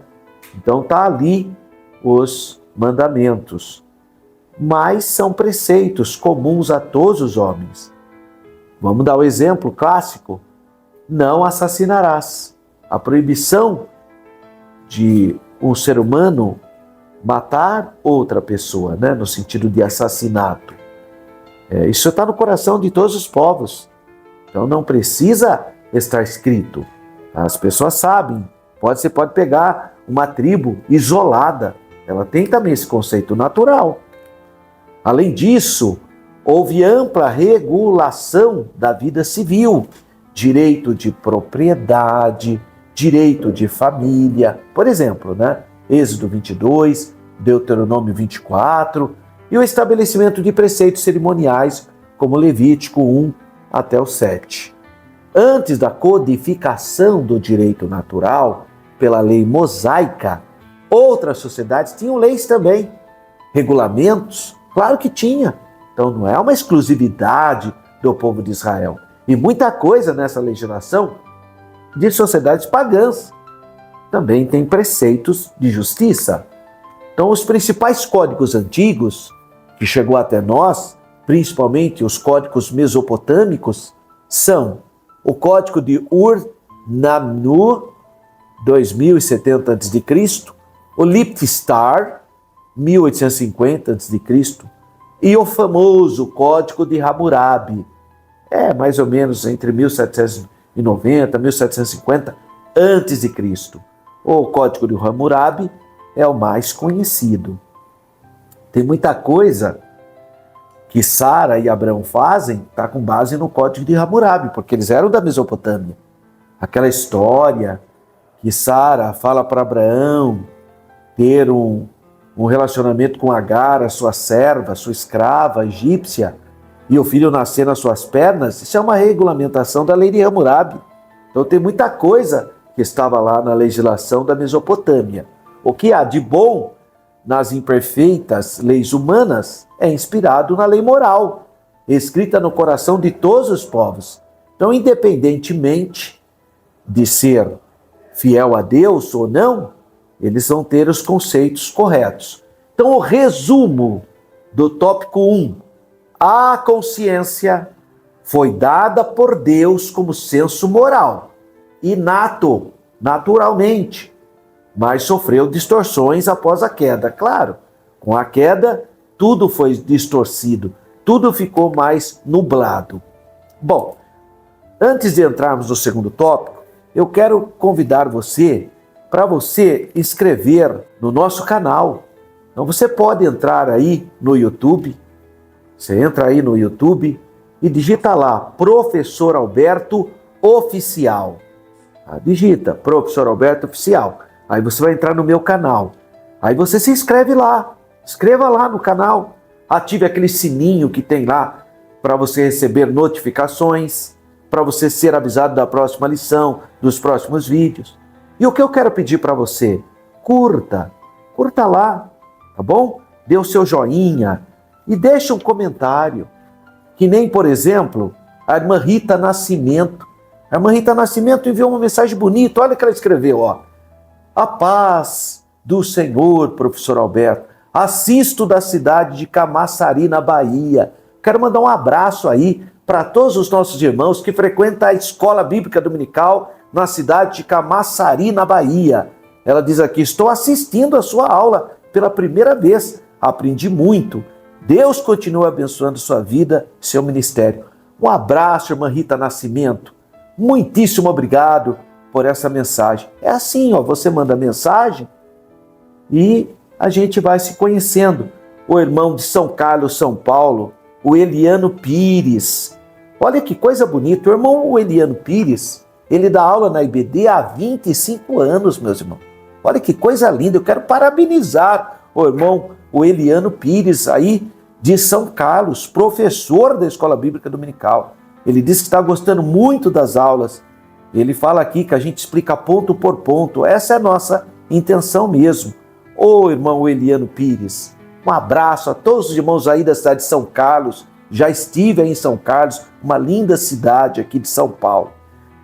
Então está ali os mandamentos. Mas são preceitos comuns a todos os homens. Vamos dar o exemplo clássico. Não assassinarás. A proibição de um ser humano matar outra pessoa, né? No sentido de assassinato. Isso está no coração de todos os povos. Então não precisa estar escrito. As pessoas sabem. Você pode pegar uma tribo isolada. Ela tem também esse conceito natural. Além disso, houve ampla regulação da vida civil. Direito de propriedade, direito de família. Por exemplo, né? Êxodo 22, Deuteronômio 24, e o estabelecimento de preceitos cerimoniais, como Levítico 1 até o 7. Antes da codificação do direito natural pela lei mosaica, outras sociedades tinham leis também, regulamentos, claro que tinha. Então não é uma exclusividade do povo de Israel. E muita coisa nessa legislação de sociedades pagãs também tem preceitos de justiça. Então os principais códigos antigos que chegou até nós, principalmente os códigos mesopotâmicos, são o Código de Ur no 2070 a.C., o Lipstar, 1850 a.C., e o famoso Código de Hammurabi, mais ou menos entre 1790 e 1750 a.C. O Código de Hammurabi é o mais conhecido. Tem muita coisa que Sara e Abraão fazem, está com base no Código de Hammurabi, porque eles eram da Mesopotâmia. Aquela história que Sara fala para Abraão ter um relacionamento com Agar, a sua serva, sua escrava egípcia, e o filho nascer nas suas pernas, isso é uma regulamentação da lei de Hammurabi. Então tem muita coisa que estava lá na legislação da Mesopotâmia. O que há de bom nas imperfeitas leis humanas é inspirado na lei moral, escrita no coração de todos os povos. Então, independentemente de ser fiel a Deus ou não, eles vão ter os conceitos corretos. Então, o resumo do tópico 1, a consciência foi dada por Deus como senso moral, inato, naturalmente, mas sofreu distorções após a queda. Claro, com a queda, tudo foi distorcido, tudo ficou mais nublado. Bom, antes de entrarmos no segundo tópico, eu quero convidar você para você inscrever no nosso canal. Então você pode entrar aí no YouTube, você entra aí no YouTube e digita lá, Professor Alberto Oficial. Digita, Professor Alberto Oficial. Aí você vai entrar no meu canal. Aí você se inscreve lá. Inscreva lá no canal. Ative aquele sininho que tem lá para você receber notificações, para você ser avisado da próxima lição, dos próximos vídeos. E o que eu quero pedir para você? Curta lá, tá bom? Dê o seu joinha e deixa um comentário. Que nem, por exemplo, a irmã Rita Nascimento. A irmã Rita Nascimento enviou uma mensagem bonita. Olha o que ela escreveu, ó. A paz do Senhor, professor Alberto. Assisto da cidade de Camaçari, na Bahia. Quero mandar um abraço aí para todos os nossos irmãos que frequentam a Escola Bíblica Dominical na cidade de Camaçari, na Bahia. Ela diz aqui, estou assistindo a sua aula pela primeira vez. Aprendi muito. Deus continua abençoando sua vida, seu ministério. Um abraço, irmã Rita Nascimento. Muitíssimo obrigado por essa mensagem. É assim, ó, você manda mensagem e a gente vai se conhecendo. O irmão de São Carlos, São Paulo, o Eliano Pires. Olha que coisa bonita. O irmão Eliano Pires, ele dá aula na IBD há 25 anos, meus irmãos. Olha que coisa linda. Eu quero parabenizar o irmão Eliano Pires, aí de São Carlos, professor da Escola Bíblica Dominical. Ele disse que está gostando muito das aulas. Ele fala aqui que a gente explica ponto por ponto. Essa é a nossa intenção mesmo. Ô irmão Eliano Pires, um abraço a todos os irmãos aí da cidade de São Carlos. Já estive aí em São Carlos, uma linda cidade aqui de São Paulo.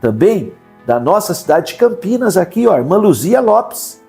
Também da nossa cidade de Campinas aqui, ó, a irmã Luzia Lopes,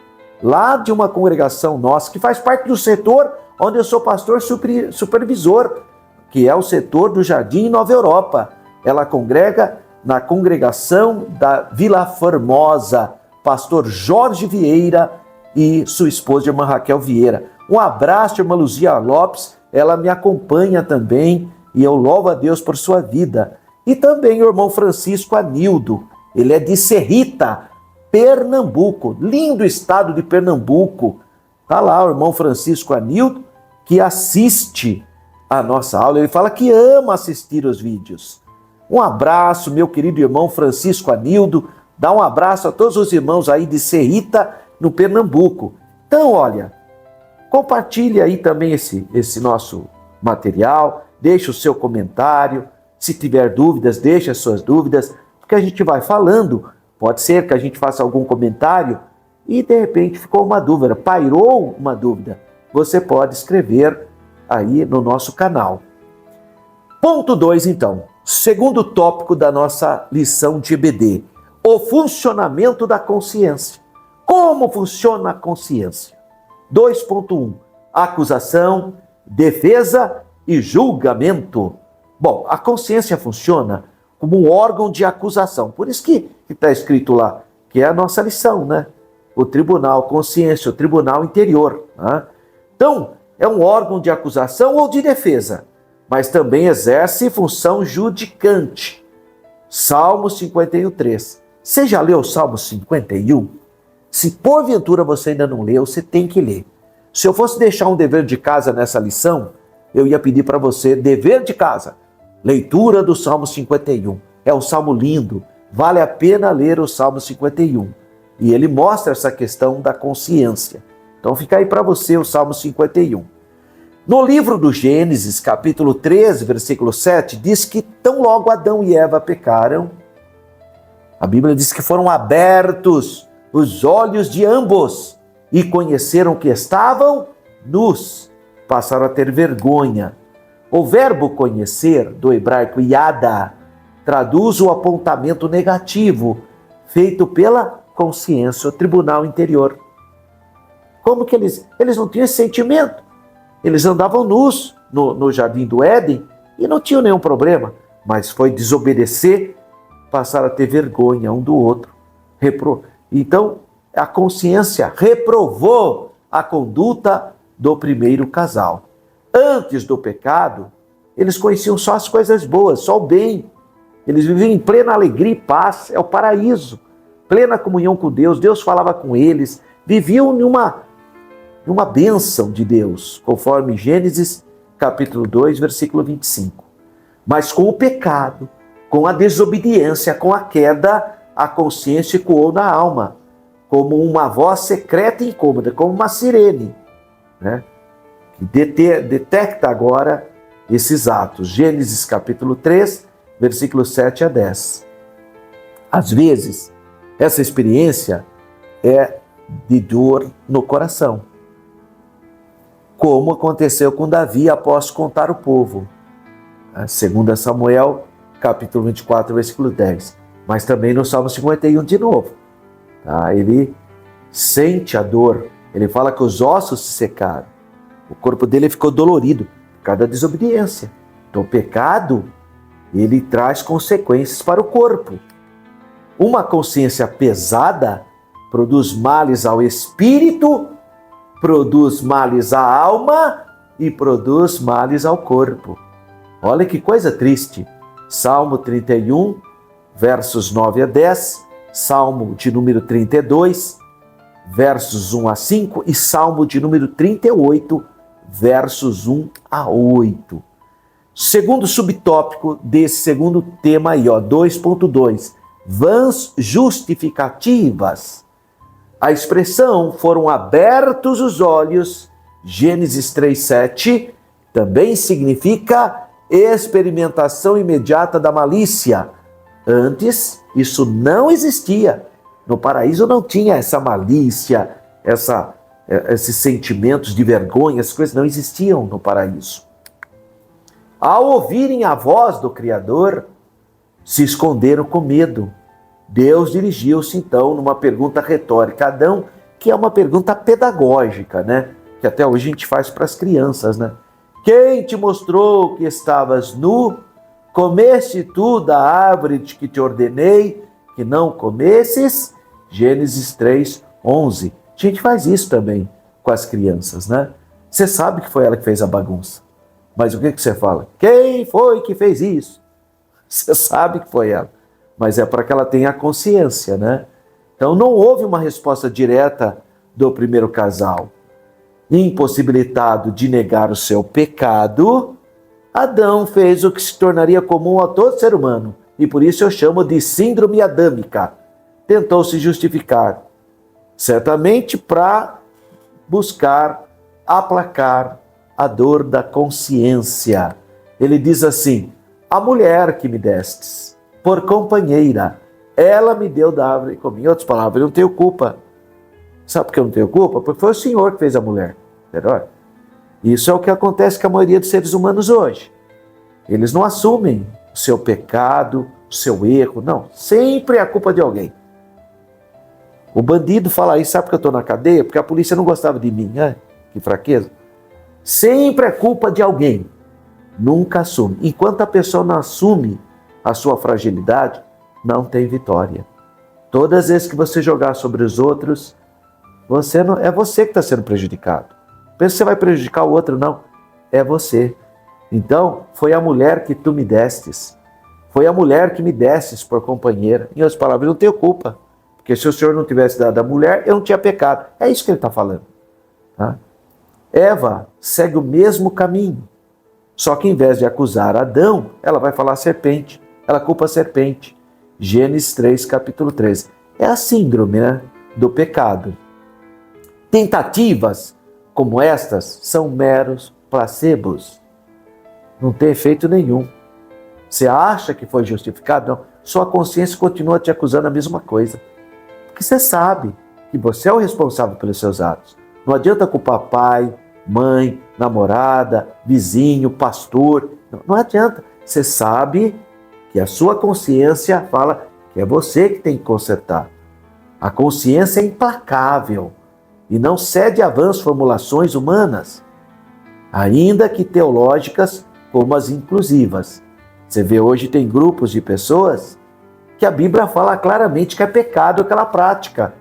lá de uma congregação nossa, que faz parte do setor onde eu sou pastor supervisor, que é o setor do Jardim Nova Europa. Ela congrega na congregação da Vila Formosa, pastor Jorge Vieira e sua esposa, irmã Raquel Vieira. Um abraço, irmã Luzia Lopes, ela me acompanha também e eu louvo a Deus por sua vida. E também o irmão Francisco Anildo, ele é de Serrita, Pernambuco, lindo estado de Pernambuco. Tá lá o irmão Francisco Anildo, que assiste a nossa aula, ele fala que ama assistir os vídeos. Um abraço, meu querido irmão Francisco Anildo, dá um abraço a todos os irmãos aí de Serrita, no Pernambuco. Então, olha, compartilhe aí também esse nosso material, deixe o seu comentário, se tiver dúvidas, deixe as suas dúvidas, porque a gente vai falando, pode ser que a gente faça algum comentário e de repente ficou uma dúvida, pairou uma dúvida, você pode escrever aí no nosso canal. Ponto 2, então, segundo tópico da nossa lição de EBD, o funcionamento da consciência. Como funciona a consciência? 2.1, acusação, defesa e julgamento. Bom, a consciência funciona como um órgão de acusação. Por isso que que está escrito lá? Que é a nossa lição, né? O tribunal, consciência, o tribunal interior. Né? Então, é um órgão de acusação ou de defesa, mas também exerce função judicante. Salmo 51:3. Você já leu o Salmo 51? Se porventura você ainda não leu, você tem que ler. Se eu fosse deixar um dever de casa nessa lição, eu ia pedir para você, dever de casa, leitura do Salmo 51. É um salmo lindo, vale a pena ler o Salmo 51. E ele mostra essa questão da consciência. Então fica aí para você o Salmo 51. No livro do Gênesis, capítulo 13, versículo 7, diz que tão logo Adão e Eva pecaram, a Bíblia diz que foram abertos os olhos de ambos e conheceram que estavam nus, passaram a ter vergonha. O verbo conhecer, do hebraico yada, traduz o apontamento negativo feito pela consciência, o tribunal interior. Como que eles não tinham esse sentimento? Eles andavam nus no jardim do Éden e não tinham nenhum problema, mas foi desobedecer, passaram a ter vergonha um do outro. Então, a consciência reprovou a conduta do primeiro casal. Antes do pecado, eles conheciam só as coisas boas, só o bem. Eles viviam em plena alegria e paz, é o paraíso. Plena comunhão com Deus, Deus falava com eles, viviam numa bênção de Deus, conforme Gênesis capítulo 2, versículo 25. Mas com o pecado, com a desobediência, com a queda, a consciência ecoou na alma, como uma voz secreta e incômoda, como uma sirene, né? Que detecta agora esses atos. Gênesis capítulo 3, versículos 7 a 10. Às vezes, essa experiência é de dor no coração, como aconteceu com Davi após contar o povo. 2 Samuel, capítulo 24, versículo 10. Mas também no Salmo 51 de novo. Tá? Ele sente a dor, ele fala que os ossos se secaram, o corpo dele ficou dolorido por causa da desobediência. Então o pecado, ele traz consequências para o corpo. Uma consciência pesada produz males ao espírito, produz males à alma e produz males ao corpo. Olha que coisa triste. Salmo 31, versos 9 a 10, Salmo de número 32, versos 1 a 5 e Salmo de número 38, versos 1 a 8. Segundo subtópico desse segundo tema aí, 2.2, vãs justificativas. A expressão foram abertos os olhos, Gênesis 3:7, também significa experimentação imediata da malícia. Antes, isso não existia. No paraíso não tinha essa malícia, esses sentimentos de vergonha, essas coisas não existiam no paraíso. Ao ouvirem a voz do Criador, se esconderam com medo. Deus dirigiu-se então numa pergunta retórica a Adão, que é uma pergunta pedagógica, né? Que até hoje a gente faz para as crianças, né? Quem te mostrou que estavas nu? Comeste tu da árvore de que te ordenei que não comesses? Gênesis 3:11. A gente faz isso também com as crianças, né? Você sabe que foi ela que fez a bagunça. Mas o que você fala? Quem foi que fez isso? Você sabe que foi ela. Mas é para que ela tenha consciência, né? Então não houve uma resposta direta do primeiro casal. Impossibilitado de negar o seu pecado, Adão fez o que se tornaria comum a todo ser humano. E por isso eu chamo de síndrome adâmica. Tentou se justificar. Certamente para buscar aplacar a dor da consciência. Ele diz assim: a mulher que me destes por companheira, ela me deu da árvore e comi. Em outras palavras, eu não tenho culpa. Sabe por que eu não tenho culpa? Porque foi o Senhor que fez a mulher. Entendeu? Isso é o que acontece com a maioria dos seres humanos hoje. Eles não assumem o seu pecado, o seu erro, não. Sempre é a culpa de alguém. O bandido fala aí, sabe por que eu estou na cadeia? Porque a polícia não gostava de mim. Que fraqueza. Sempre é culpa de alguém. Nunca assume. Enquanto a pessoa não assume a sua fragilidade, não tem vitória. Todas as vezes que você jogar sobre os outros, é você que está sendo prejudicado. Pensa que você vai prejudicar o outro, não. É você. Então, foi a mulher que tu me destes. Foi a mulher que me destes por companheira. Em outras palavras, eu não tenho culpa. Porque se o Senhor não tivesse dado a mulher, eu não tinha pecado. É isso que ele está falando. Tá? Eva segue o mesmo caminho. Só que em vez de acusar Adão, ela vai falar a serpente. Ela culpa a serpente. Gênesis 3, capítulo 13. É a síndrome, né, do pecado. Tentativas como estas são meros placebos. Não tem efeito nenhum. Você acha que foi justificado? Não. Sua consciência continua te acusando a mesma coisa. Porque você sabe que você é o responsável pelos seus atos. Não adianta culpar pai, mãe, namorada, vizinho, pastor. Não adianta. Você sabe que a sua consciência fala que é você que tem que consertar. A consciência é implacável e não cede a vãs formulações humanas, ainda que teológicas como as inclusivas. Você vê hoje tem grupos de pessoas que a Bíblia fala claramente que é pecado aquela prática.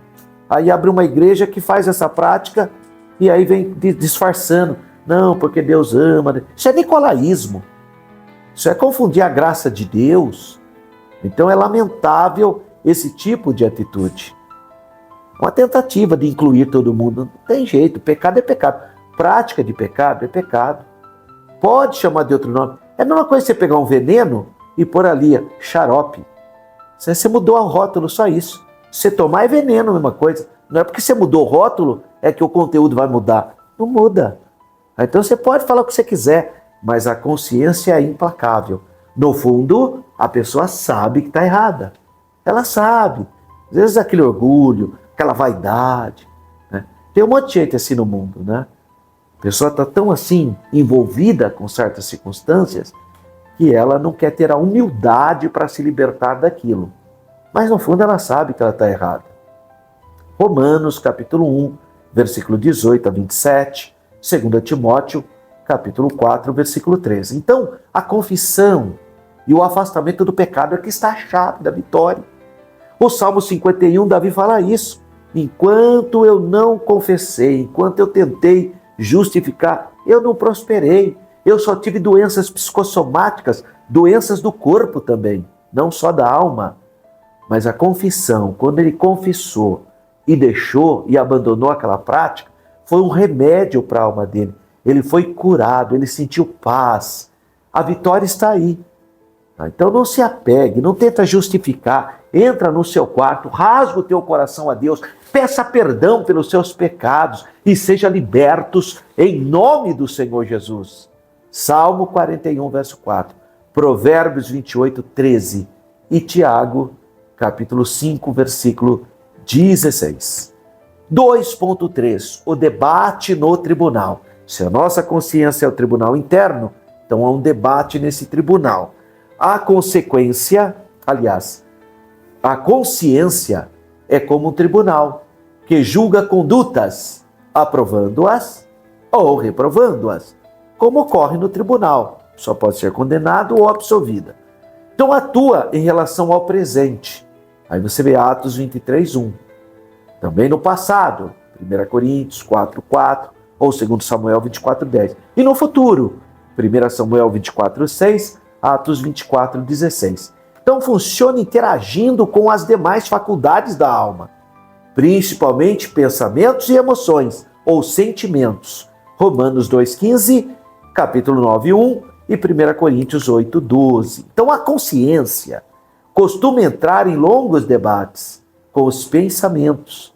Aí abre uma igreja que faz essa prática e aí vem disfarçando. Não, porque Deus ama. Isso é nicolaísmo. Isso é confundir a graça de Deus. Então é lamentável esse tipo de atitude. Uma tentativa de incluir todo mundo. Não tem jeito, pecado é pecado. Prática de pecado é pecado. Pode chamar de outro nome. É a mesma coisa você pegar um veneno e pôr ali xarope. Você mudou o rótulo, só isso. Você tomar é veneno, a mesma coisa. Não é porque você mudou o rótulo é que o conteúdo vai mudar. Não muda. Então você pode falar o que você quiser, mas a consciência é implacável. No fundo, a pessoa sabe que está errada. Ela sabe. Às vezes aquele orgulho, aquela vaidade. Né? Tem um monte de gente assim no mundo, né? A pessoa está tão assim envolvida com certas circunstâncias que ela não quer ter a humildade para se libertar daquilo. Mas no fundo ela sabe que ela está errada. Romanos capítulo 1, versículo 18 a 27, 2 Timóteo capítulo 4, versículo 13. Então, a confissão e o afastamento do pecado é que está a chave da vitória. O Salmo 51, Davi fala isso. Enquanto eu não confessei, enquanto eu tentei justificar, eu não prosperei. Eu só tive doenças psicossomáticas, doenças do corpo também, não só da alma. Mas a confissão, quando ele confessou e deixou e abandonou aquela prática, foi um remédio para a alma dele. Ele foi curado, ele sentiu paz. A vitória está aí. Então não se apegue, não tenta justificar. Entra no seu quarto, rasga o teu coração a Deus, peça perdão pelos seus pecados e seja libertos em nome do Senhor Jesus. Salmo 41, verso 4, Provérbios 28, 13 e Tiago, capítulo 5, versículo 16. 2.3, o debate no tribunal. Se a nossa consciência é o tribunal interno, então há um debate nesse tribunal. A consequência, aliás, a consciência é como um tribunal que julga condutas, aprovando-as ou reprovando-as, como ocorre no tribunal. Só pode ser condenado ou absolvida. Então atua em relação ao presente. Aí você vê Atos 23, 1. Também no passado, 1 Coríntios 4, 4, ou 2 Samuel 24, 10. E no futuro, 1 Samuel 24, 6, Atos 24, 16. Então funciona interagindo com as demais faculdades da alma, principalmente pensamentos e emoções, ou sentimentos. Romanos 2,15, capítulo 9, 1 e 1 Coríntios 8, 12. Então a consciência costuma entrar em longos debates com os pensamentos,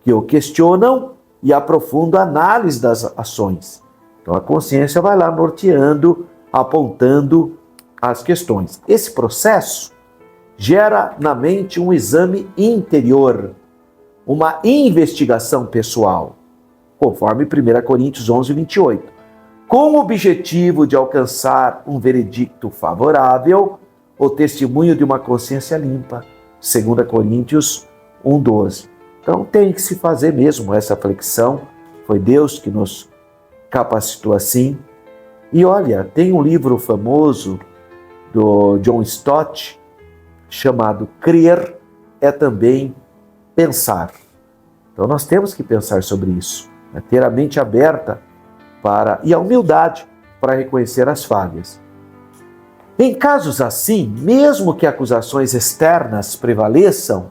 que o questionam e aprofundam a análise das ações. Então a consciência vai lá norteando, apontando as questões. Esse processo gera na mente um exame interior, uma investigação pessoal, conforme 1 Coríntios 11, 28, com o objetivo de alcançar um veredicto favorável, o testemunho de uma consciência limpa, 2 Coríntios 1, 12. Então tem que se fazer mesmo essa flexão, foi Deus que nos capacitou assim. E olha, tem um livro famoso do John Stott, chamado Crer é também pensar. Então nós temos que pensar sobre isso, né? Ter a mente aberta e a humildade para reconhecer as falhas. Em casos assim, mesmo que acusações externas prevaleçam,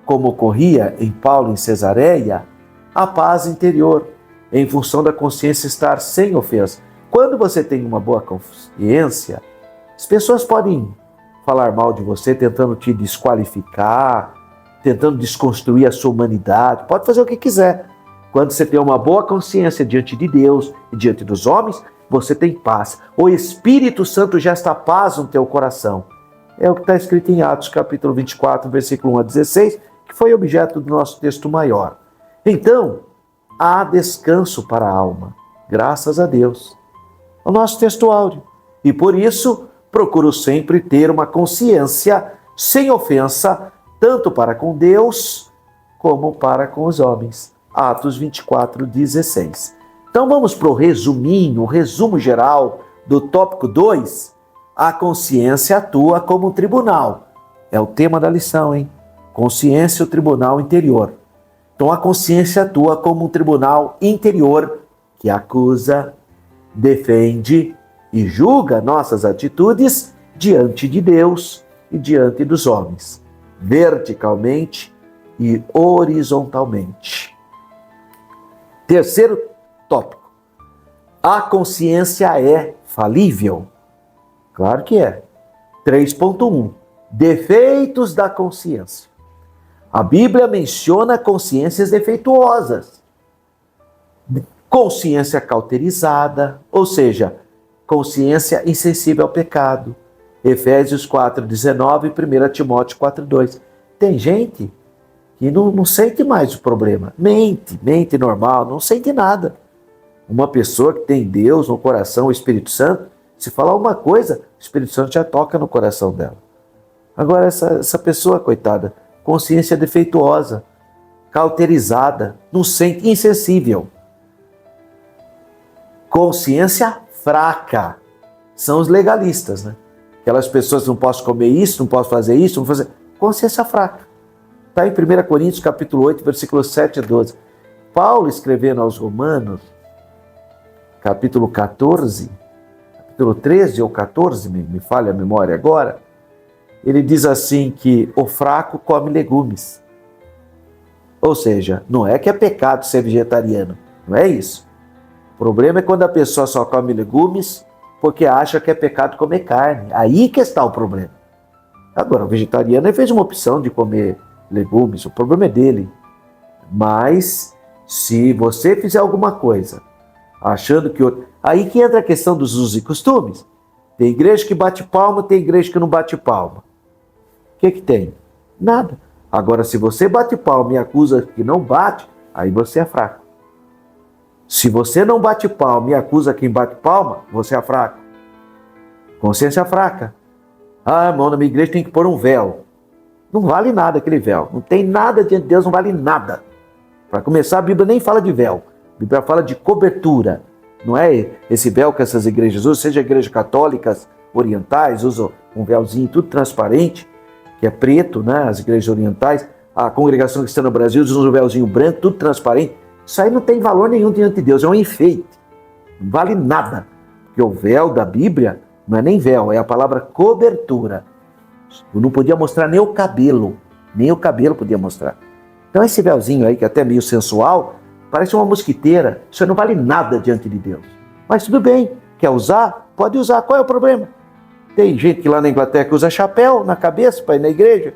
como ocorria em Paulo em Cesareia, a paz interior, em função da consciência estar sem ofensa. Quando você tem uma boa consciência, as pessoas podem falar mal de você, tentando te desqualificar, tentando desconstruir a sua humanidade, pode fazer o que quiser. Quando você tem uma boa consciência diante de Deus e diante dos homens, você tem paz. O Espírito Santo gesta paz no teu coração. É o que está escrito em Atos capítulo 24, versículo 1 a 16, que foi objeto do nosso texto maior. Então, há descanso para a alma, graças a Deus. O nosso texto áureo. E por isso, procuro sempre ter uma consciência sem ofensa, tanto para com Deus, como para com os homens. Atos 24, 16. Então vamos para o resumo geral do tópico 2. A consciência atua como um tribunal. É o tema da lição, hein? Consciência, o tribunal interior. Então a consciência atua como um tribunal interior que acusa, defende e julga nossas atitudes diante de Deus e diante dos homens, verticalmente e horizontalmente. Terceiro tópico. A consciência é falível? Claro que é. 3.1. Defeitos da consciência. A Bíblia menciona consciências defeituosas. Consciência cauterizada, ou seja, consciência insensível ao pecado. Efésios 4:19 e 1 Timóteo 4:2. Tem gente que não sente mais o problema. Mente normal, não sente nada. Uma pessoa que tem Deus no coração, o Espírito Santo, se falar uma coisa, o Espírito Santo já toca no coração dela. Agora, essa pessoa, coitada, consciência defeituosa, cauterizada, não sente, insensível. Consciência fraca. São os legalistas, né? Aquelas pessoas que não posso comer isso, não posso fazer isso, não fazer. Consciência fraca. Está em 1 Coríntios capítulo 8, versículos 7 a 12. Paulo, escrevendo aos Romanos, capítulo 14, capítulo 13 ou 14, me falha a memória agora, ele diz assim que o fraco come legumes. Ou seja, não é que é pecado ser vegetariano, não é isso. O problema é quando a pessoa só come legumes porque acha que é pecado comer carne. Aí que está o problema. Agora, o vegetariano ele fez uma opção de comer legumes, o problema é dele. Mas, se você fizer alguma coisa achando que... Aí que entra a questão dos usos e costumes. Tem igreja que bate palma, tem igreja que não bate palma. O que tem? Nada. Agora, se você bate palma e acusa que não bate, aí você é fraco. Se você não bate palma e acusa quem bate palma, você é fraco. Consciência fraca. Ah, irmão, na minha igreja tem que pôr um véu. Não vale nada aquele véu. Não tem nada diante de Deus, não vale nada. Para começar, a Bíblia nem fala de véu. A Bíblia fala de cobertura. Não é esse véu que essas igrejas usam, seja igrejas católicas, orientais, usam um véuzinho tudo transparente, que é preto, né? As igrejas orientais. A congregação cristã no Brasil usa um véuzinho branco, tudo transparente. Isso aí não tem valor nenhum diante de Deus, é um enfeite. Não vale nada. Porque o véu da Bíblia não é nem véu, é a palavra cobertura. Eu não podia mostrar nem o cabelo podia mostrar. Então esse véuzinho aí, que é até meio sensual, parece uma mosquiteira. Isso não vale nada diante de Deus. Mas tudo bem, quer usar? Pode usar, qual é o problema? Tem gente que lá na Inglaterra que usa chapéu na cabeça para ir na igreja.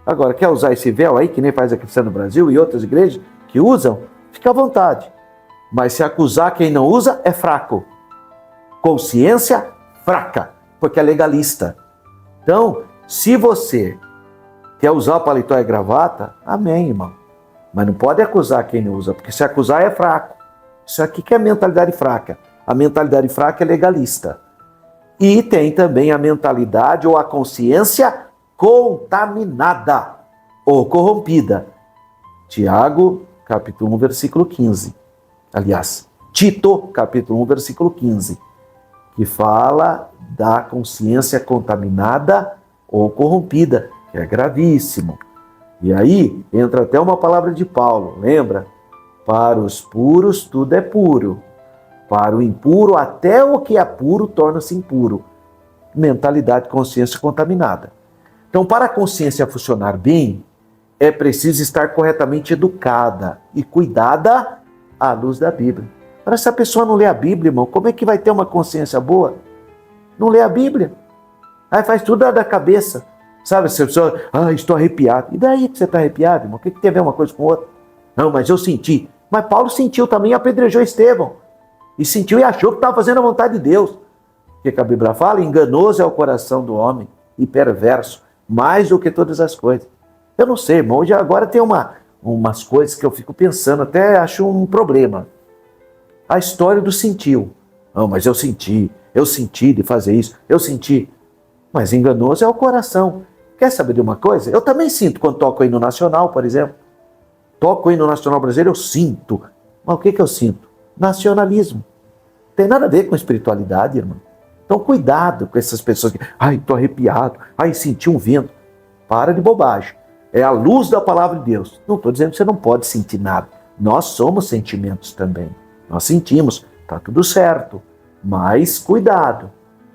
Agora, quer usar esse véu aí, que nem faz a cristã no Brasil e outras igrejas que usam? Fica à vontade. Mas se acusar quem não usa, é fraco. Consciência fraca, porque é legalista. Então, se você quer usar o paletó e gravata, amém, irmão. Mas não pode acusar quem não usa, porque se acusar é fraco. Isso aqui que é mentalidade fraca. A mentalidade fraca é legalista. E tem também a mentalidade ou a consciência contaminada ou corrompida. Tiago, capítulo 1, versículo 15. Aliás, Tito, capítulo 1, versículo 15. Que fala da consciência contaminada ou corrompida, que é gravíssimo. E aí entra até uma palavra de Paulo, lembra? Para os puros tudo é puro. Para o impuro, até o que é puro torna-se impuro. Mentalidade, consciência contaminada. Então, para a consciência funcionar bem, é preciso estar corretamente educada e cuidada à luz da Bíblia. Agora, se a pessoa não lê a Bíblia, irmão, como é que vai ter uma consciência boa? Não lê a Bíblia. Aí faz tudo da cabeça. Sabe, se a pessoa, estou arrepiado. E daí que você está arrepiado, irmão? O que tem a ver uma coisa com outra? Não, mas eu senti. Mas Paulo sentiu também e apedrejou Estevão. E sentiu e achou que estava fazendo a vontade de Deus. O que a Bíblia fala? Enganoso é o coração do homem e perverso, mais do que todas as coisas. Eu não sei, irmão, hoje agora tem umas coisas que eu fico pensando, até acho um problema. A história do sentiu. Não, mas eu senti de fazer isso, eu senti. Mas enganoso é o coração. Quer saber de uma coisa? Eu também sinto quando toco o hino nacional, por exemplo. Toco o hino nacional brasileiro, eu sinto. Mas o que eu sinto? Nacionalismo. Tem nada a ver com espiritualidade, irmão. Então cuidado com essas pessoas que, estou arrepiado, senti um vento. Para de bobagem. É a luz da palavra de Deus. Não estou dizendo que você não pode sentir nada. Nós somos sentimentos também. Nós sentimos, está tudo certo. Mas cuidado,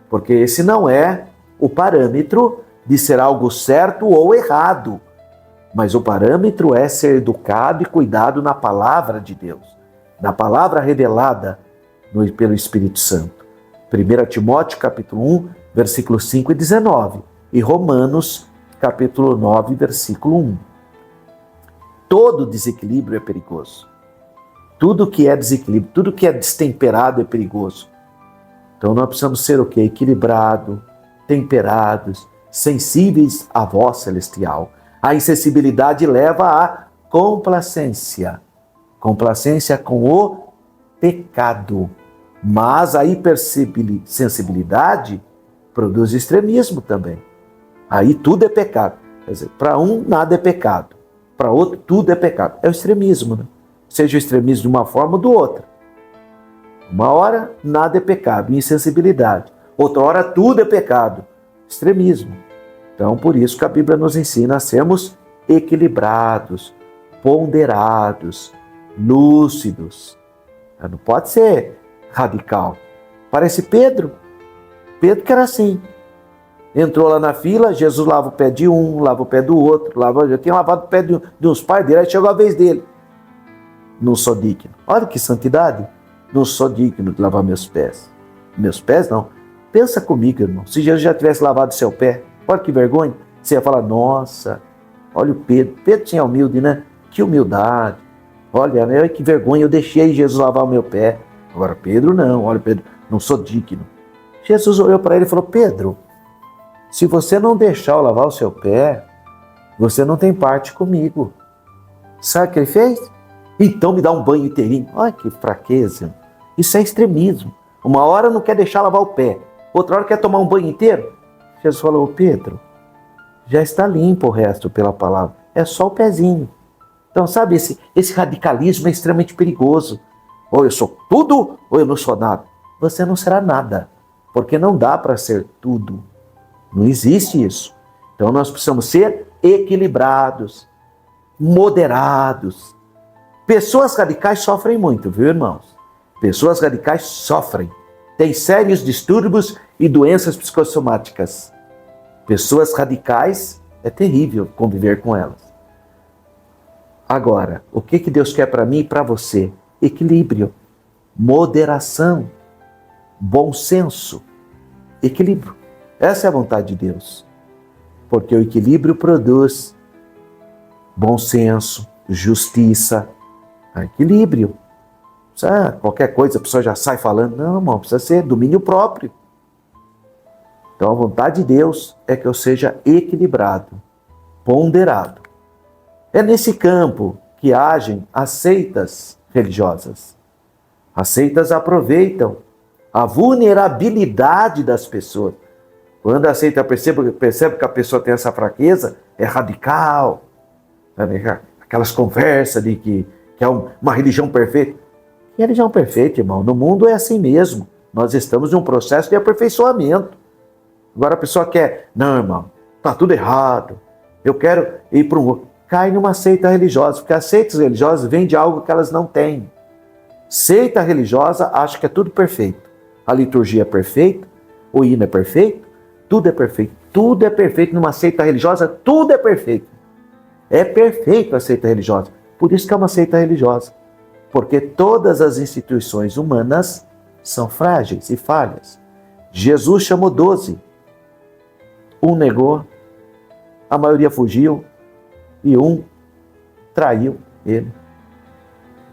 porque esse não é o parâmetro de ser algo certo ou errado. Mas o parâmetro é ser educado e cuidado na palavra de Deus, na palavra revelada pelo Espírito Santo. 1 Timóteo capítulo 1, versículos 5 e 19. E Romanos capítulo 9, versículo 1. Todo desequilíbrio é perigoso. Tudo que é desequilíbrio, tudo que é destemperado é perigoso. Então nós precisamos ser o quê? Equilibrados, temperados, sensíveis à voz celestial. A insensibilidade leva à complacência. Complacência com o pecado. Mas a hipersensibilidade produz extremismo também. Aí tudo é pecado. Quer dizer, para um nada é pecado. Para outro tudo é pecado. É o extremismo, né? Seja o extremismo de uma forma ou do outra. Uma hora nada é pecado, insensibilidade. Outra hora tudo é pecado, extremismo. Então por isso que a Bíblia nos ensina a sermos equilibrados, ponderados, lúcidos. Não pode ser radical. Parece Pedro. Pedro que era assim. Entrou lá na fila, Jesus lava o pé de um, lava o pé do outro, já tinha lavado o pé de uns pais dele, aí chegou a vez dele. Não sou digno. Olha que santidade. Não sou digno de lavar meus pés. Meus pés não. Pensa comigo, irmão. Se Jesus já tivesse lavado seu pé, olha que vergonha. Você ia falar, nossa, olha o Pedro. Pedro tinha humilde, né? Que humildade. Olha, né? Que vergonha, eu deixei Jesus lavar o meu pé. Agora Pedro não. Olha, Pedro, não sou digno. Jesus olhou para ele e falou, Pedro, se você não deixar eu lavar o seu pé, você não tem parte comigo. Sabe o que ele fez? Então me dá um banho inteirinho. Olha que fraqueza. Isso é extremismo. Uma hora não quer deixar lavar o pé, outra hora quer tomar um banho inteiro. Jesus falou, Pedro, já está limpo o resto pela palavra. É só o pezinho. Então, sabe, esse radicalismo é extremamente perigoso. Ou eu sou tudo, ou eu não sou nada. Você não será nada, porque não dá para ser tudo. Não existe isso. Então nós precisamos ser equilibrados, moderados. Pessoas radicais sofrem muito, viu, irmãos? Pessoas radicais sofrem. Têm sérios distúrbios e doenças psicossomáticas. Pessoas radicais, é terrível conviver com elas. Agora, o que Deus quer para mim e para você? Equilíbrio, moderação, bom senso, equilíbrio. Essa é a vontade de Deus. Porque o equilíbrio produz bom senso, justiça, equilíbrio. Qualquer coisa a pessoa já sai falando. Não, irmão, precisa ser domínio próprio. Então a vontade de Deus é que eu seja equilibrado, ponderado. É nesse campo que agem as seitas religiosas. As seitas aproveitam a vulnerabilidade das pessoas. Quando a seita percebe que a pessoa tem essa fraqueza, é radical. Sabe? Aquelas conversas de que é uma religião perfeita. Que religião perfeita, irmão? No mundo é assim mesmo. Nós estamos em um processo de aperfeiçoamento. Agora a pessoa quer, não, irmão, está tudo errado. Eu quero ir para um... caem numa seita religiosa, porque as seitas religiosas vêm de algo que elas não têm. Seita religiosa acha que é tudo perfeito. A liturgia é perfeita, o hino é perfeito, tudo é perfeito. Tudo é perfeito numa seita religiosa, tudo é perfeito. É perfeito a seita religiosa. Por isso que é uma seita religiosa. Porque todas as instituições humanas são frágeis e falhas. Jesus chamou 12. Um negou, a maioria fugiu e um traiu ele.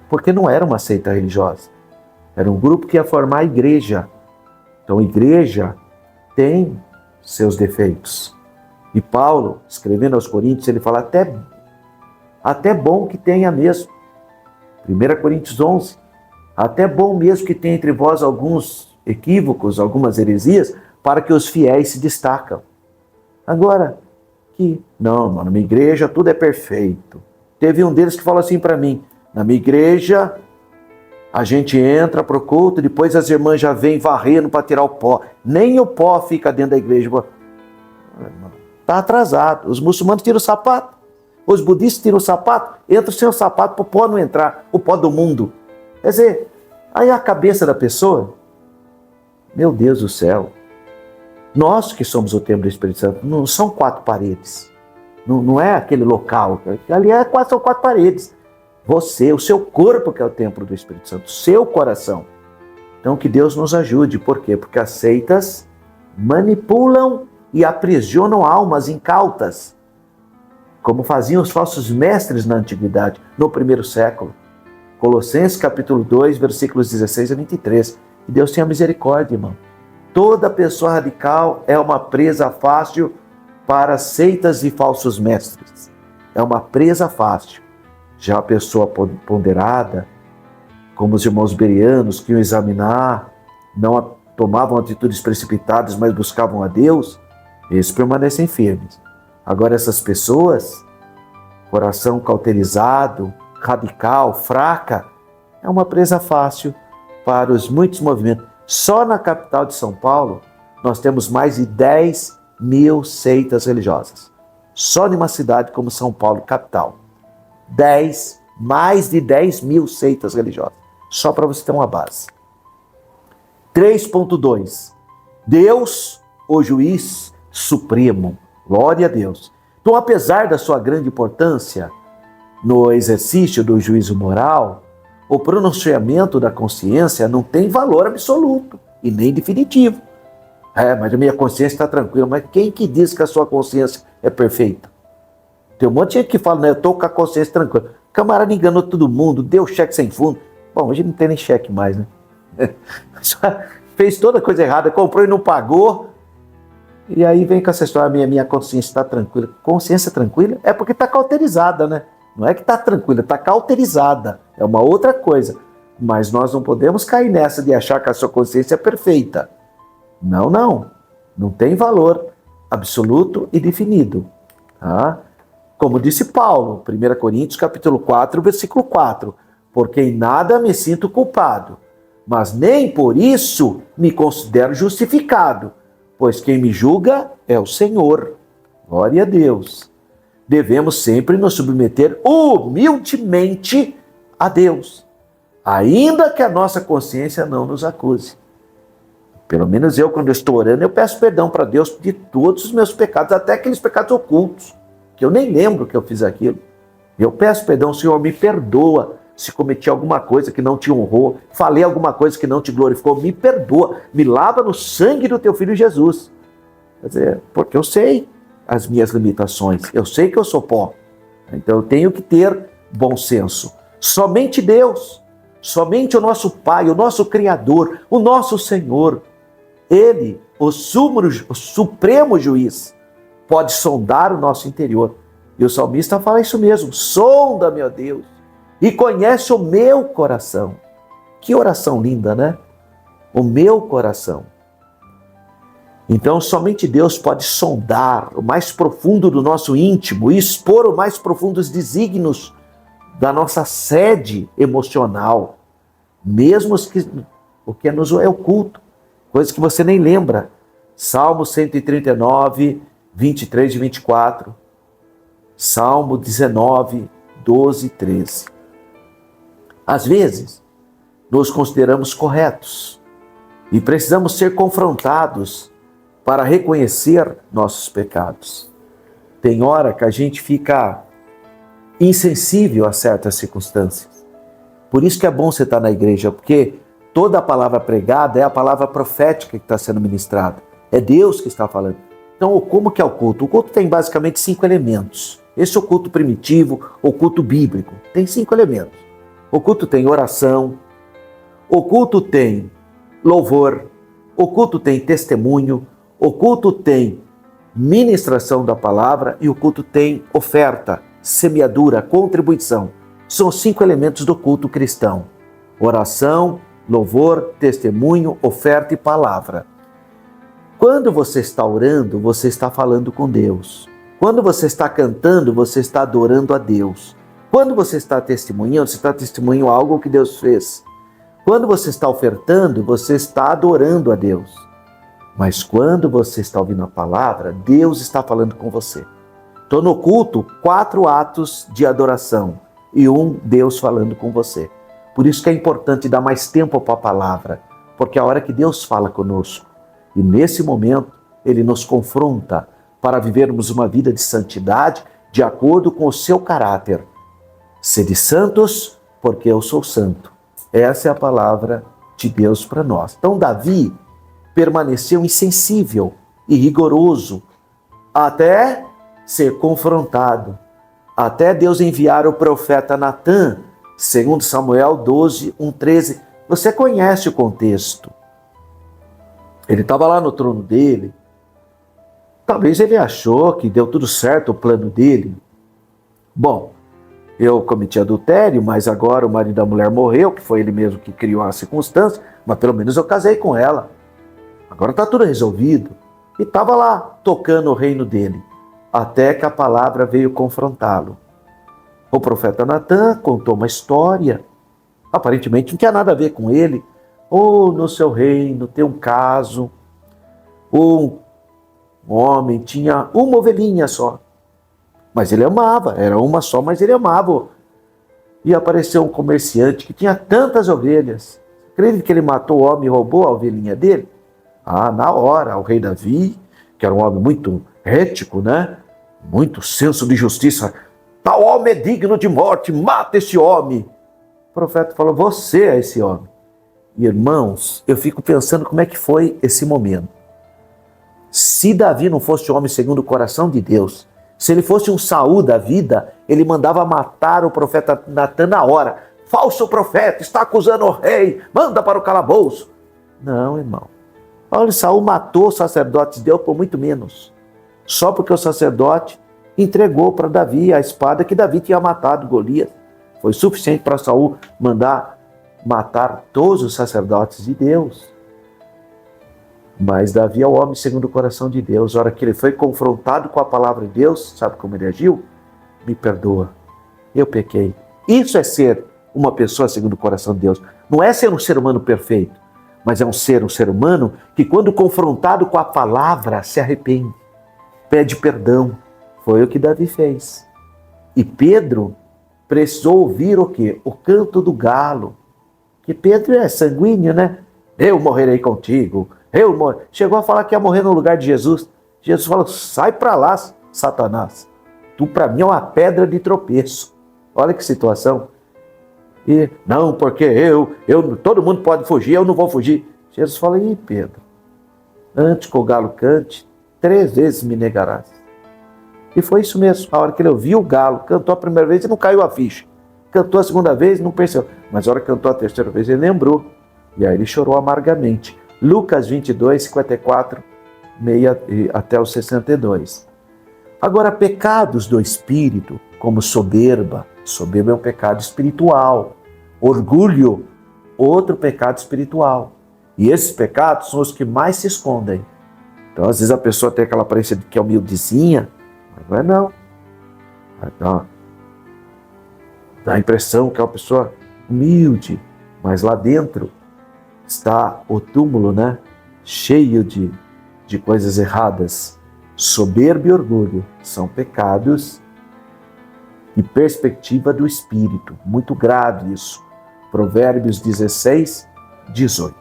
Porque não era uma seita religiosa. Era um grupo que ia formar a igreja. Então a igreja tem seus defeitos. E Paulo, escrevendo aos Coríntios, ele fala até bom que tenha mesmo. 1 Coríntios 11. Até bom mesmo que tenha entre vós alguns equívocos, algumas heresias, para que os fiéis se destacam. Agora, não, na minha igreja tudo é perfeito. Teve um deles que falou assim para mim, na minha igreja a gente entra pro culto, depois as irmãs já vêm varrendo para tirar o pó. Nem o pó fica dentro da igreja. Está atrasado. Os muçulmanos tiram o sapato, os budistas tiram o sapato, entra o seu sapato para o pó não entrar, o pó do mundo. Quer dizer, aí a cabeça da pessoa, meu Deus do céu, nós que somos o templo do Espírito Santo, não são 4 paredes, não é aquele local, ali são 4 paredes. Você, o seu corpo que é o templo do Espírito Santo, o seu coração. Então que Deus nos ajude, por quê? Porque as seitas manipulam e aprisionam almas incautas, como faziam os falsos mestres na antiguidade, no primeiro século. Colossenses capítulo 2, versículos 16 a 23. Que Deus tenha misericórdia, irmão. Toda pessoa radical é uma presa fácil para seitas e falsos mestres. É uma presa fácil. Já a pessoa ponderada, como os irmãos bereanos que iam examinar, não tomavam atitudes precipitadas, mas buscavam a Deus, eles permanecem firmes. Agora essas pessoas, coração cauterizado, radical, fraca, é uma presa fácil para os muitos movimentos. Só na capital de São Paulo, nós temos mais de 10 mil seitas religiosas. Só numa cidade como São Paulo, capital. Mais de 10 mil seitas religiosas. Só para você ter uma base. 3.2. Deus, o juiz supremo. Glória a Deus. Então, apesar da sua grande importância no exercício do juízo moral, o pronunciamento da consciência não tem valor absoluto e nem definitivo. Mas a minha consciência está tranquila. Mas quem que diz que a sua consciência é perfeita? Tem um monte de gente que fala, né, eu estou com a consciência tranquila. O camarada enganou todo mundo, deu cheque sem fundo. Bom, hoje não tem nem cheque mais, né? Fez toda coisa errada, comprou e não pagou. E aí vem com essa história, minha consciência está tranquila. Consciência tranquila é porque está cauterizada, né? Não é que está tranquila, está cauterizada. É uma outra coisa. Mas nós não podemos cair nessa de achar que a sua consciência é perfeita. Não, não. Não tem valor absoluto e definido. Tá? Como disse Paulo, 1 Coríntios capítulo 4, versículo 4. Porque em nada me sinto culpado, mas nem por isso me considero justificado, pois quem me julga é o Senhor. Glória a Deus. Devemos sempre nos submeter humildemente a Deus, ainda que a nossa consciência não nos acuse. Pelo menos eu, quando eu estou orando, eu peço perdão para Deus de todos os meus pecados, até aqueles pecados ocultos, que eu nem lembro que eu fiz aquilo. Eu peço perdão, Senhor, me perdoa se cometi alguma coisa que não te honrou, falei alguma coisa que não te glorificou, me perdoa, me lava no sangue do teu Filho Jesus. Quer dizer, porque eu sei as minhas limitações, eu sei que eu sou pó, então eu tenho que ter bom senso. Somente Deus, somente o nosso Pai, o nosso Criador, o nosso Senhor, Ele, o supremo juiz, pode sondar o nosso interior. E o salmista fala isso mesmo, sonda, meu Deus, e conhece o meu coração. Que oração linda, né? O meu coração. Então, somente Deus pode sondar o mais profundo do nosso íntimo e expor o mais profundos desígnios da nossa sede emocional, mesmo o que nos é oculto, coisas que você nem lembra. Salmo 139, 23 e 24. Salmo 19, 12 e 13. Às vezes, nos consideramos corretos e precisamos ser confrontados para reconhecer nossos pecados. Tem hora que a gente fica insensível a certas circunstâncias. Por isso que é bom você estar na igreja, porque toda a palavra pregada é a palavra profética que está sendo ministrada. É Deus que está falando. Então, como que é o culto? O culto tem basicamente 5 elementos. Esse é o culto primitivo, o culto bíblico. Tem 5 elementos. O culto tem oração, o culto tem louvor, o culto tem testemunho, o culto tem ministração da palavra e o culto tem oferta, semeadura, contribuição. São 5 elementos do culto cristão. Oração, louvor, testemunho, oferta e palavra. Quando você está orando, você está falando com Deus. Quando você está cantando, você está adorando a Deus. Quando você está testemunhando, você está testemunhando algo que Deus fez. Quando você está ofertando, você está adorando a Deus. Mas quando você está ouvindo a palavra, Deus está falando com você. Então no culto, 4 atos de adoração e 1 Deus falando com você. Por isso que é importante dar mais tempo para a palavra, porque é a hora que Deus fala conosco. E nesse momento, Ele nos confronta para vivermos uma vida de santidade de acordo com o seu caráter. Sede santos, porque eu sou santo. Essa é a palavra de Deus para nós. Então Davi permaneceu insensível e rigoroso até ser confrontado, até Deus enviar o profeta Natã, segundo Samuel 12, 1:13. Você conhece o contexto. Ele estava lá no trono dele. Talvez ele achou que deu tudo certo o plano dele. Bom, eu cometi adultério, mas agora o marido da mulher morreu, que foi ele mesmo que criou a circunstância, mas pelo menos eu casei com ela. Agora está tudo resolvido. E estava lá, tocando o reino dele, até que a palavra veio confrontá-lo. O profeta Natã contou uma história, aparentemente não tinha nada a ver com ele. No seu reino tem um caso, um homem tinha uma ovelhinha só, mas ele amava, era uma só, mas ele amava. E apareceu um comerciante que tinha tantas ovelhas. Acredita que ele matou o homem e roubou a ovelhinha dele? Na hora, o rei Davi, que era um homem muito ético, né? Muito senso de justiça. Tal homem é digno de morte, mata esse homem. O profeta falou, você é esse homem. E irmãos, eu fico pensando como é que foi esse momento. Se Davi não fosse homem segundo o coração de Deus, se ele fosse um Saul da vida, ele mandava matar o profeta Natã na hora. Falso profeta, está acusando o rei, manda para o calabouço. Não, irmão. Olha, Saul matou os sacerdotes de Deus por muito menos. Só porque o sacerdote entregou para Davi a espada que Davi tinha matado Golias. Foi suficiente para Saul mandar matar todos os sacerdotes de Deus. Mas Davi é o homem segundo o coração de Deus. A hora que ele foi confrontado com a palavra de Deus, sabe como ele agiu? Me perdoa, eu pequei. Isso é ser uma pessoa segundo o coração de Deus. Não é ser um ser humano perfeito, mas é um ser humano que quando confrontado com a palavra se arrepende, pede perdão. Foi o que Davi fez. E Pedro precisou ouvir o quê? O canto do galo. Que Pedro é sanguíneo, né? Eu morrerei contigo. Chegou a falar que ia morrer no lugar de Jesus. Jesus falou, sai para lá, Satanás. Tu para mim é uma pedra de tropeço. Olha que situação. E não, porque todo mundo pode fugir, eu não vou fugir. Jesus fala, Pedro, antes que o galo cante, 3 vezes me negarás. E foi isso mesmo. A hora que ele ouviu o galo, cantou a primeira vez e não caiu a ficha. Cantou a segunda vez, não percebeu. Mas a hora que cantou a terceira vez, ele lembrou. E aí ele chorou amargamente. Lucas 22, 54, até o 62. Agora, pecados do espírito, como soberba. Soberba é um pecado espiritual. Orgulho, outro pecado espiritual. E esses pecados são os que mais se escondem. Então, às vezes a pessoa tem aquela aparência de que é humildezinha, mas não é não. Dá a impressão que é uma pessoa humilde, mas lá dentro está o túmulo, né? Cheio de coisas erradas. Soberba e orgulho são pecados e perspectiva do espírito. Muito grave isso. Provérbios 16, 18.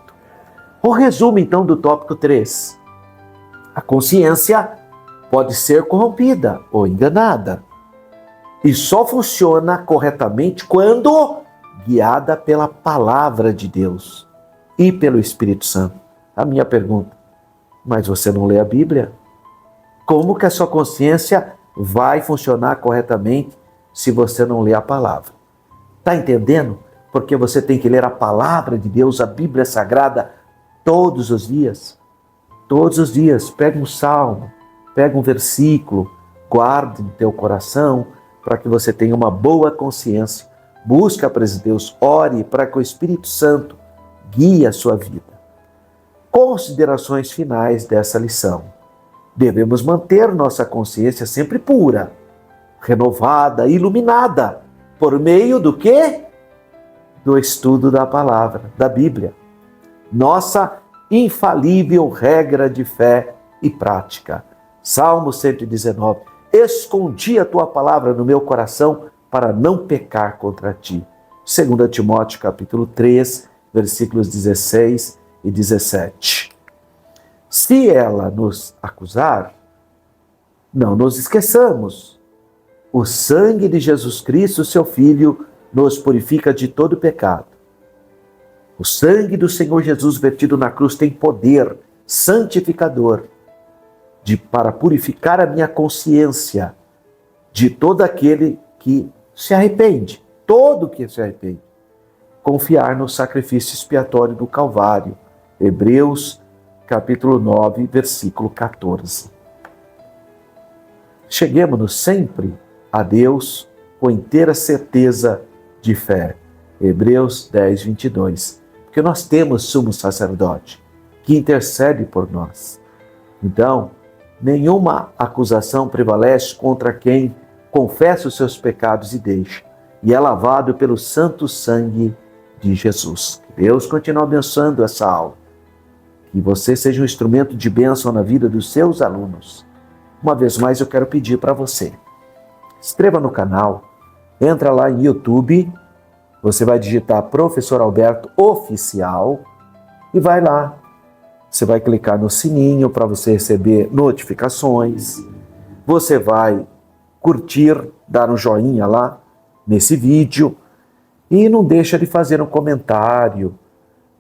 O resumo, então, do tópico 3. A consciência pode ser corrompida ou enganada e só funciona corretamente quando guiada pela palavra de Deus e pelo Espírito Santo. A minha pergunta: mas você não lê a Bíblia? Como que a sua consciência vai funcionar corretamente se você não lê a palavra? Está entendendo? Porque você tem que ler a palavra de Deus, a Bíblia Sagrada, todos os dias. Todos os dias. Pega um salmo, pega um versículo, guarde no teu coração, para que você tenha uma boa consciência. Busque a presença de Deus, ore para que o Espírito Santo guie a sua vida. Considerações finais dessa lição. Devemos manter nossa consciência sempre pura, renovada, iluminada, por meio do quê? Do estudo da palavra, da Bíblia. Nossa infalível regra de fé e prática. Salmo 119. Escondi a tua palavra no meu coração para não pecar contra ti. 2 Timóteo capítulo 3, versículos 16 e 17. Se ela nos acusar, não nos esqueçamos. O sangue de Jesus Cristo, seu Filho, nos purifica de todo pecado. O sangue do Senhor Jesus vertido na cruz tem poder santificador para purificar a minha consciência de todo aquele que se arrepende, todo que se arrepende. Confiar no sacrifício expiatório do Calvário. Hebreus capítulo 9, versículo 14. Cheguemos-nos sempre a Deus com inteira certeza de fé. Hebreus 10, 22. Porque nós temos sumo sacerdote que intercede por nós. Então, nenhuma acusação prevalece contra quem confessa os seus pecados e deixa, e é lavado pelo santo sangue de Jesus. Que Deus continue abençoando essa aula. Que você seja um instrumento de bênção na vida dos seus alunos. Uma vez mais, eu quero pedir para você: inscreva no canal, entra lá em YouTube, você vai digitar Professor Alberto Oficial e vai lá. Você vai clicar no sininho para você receber notificações. Você vai curtir, dar um joinha lá nesse vídeo e não deixa de fazer um comentário,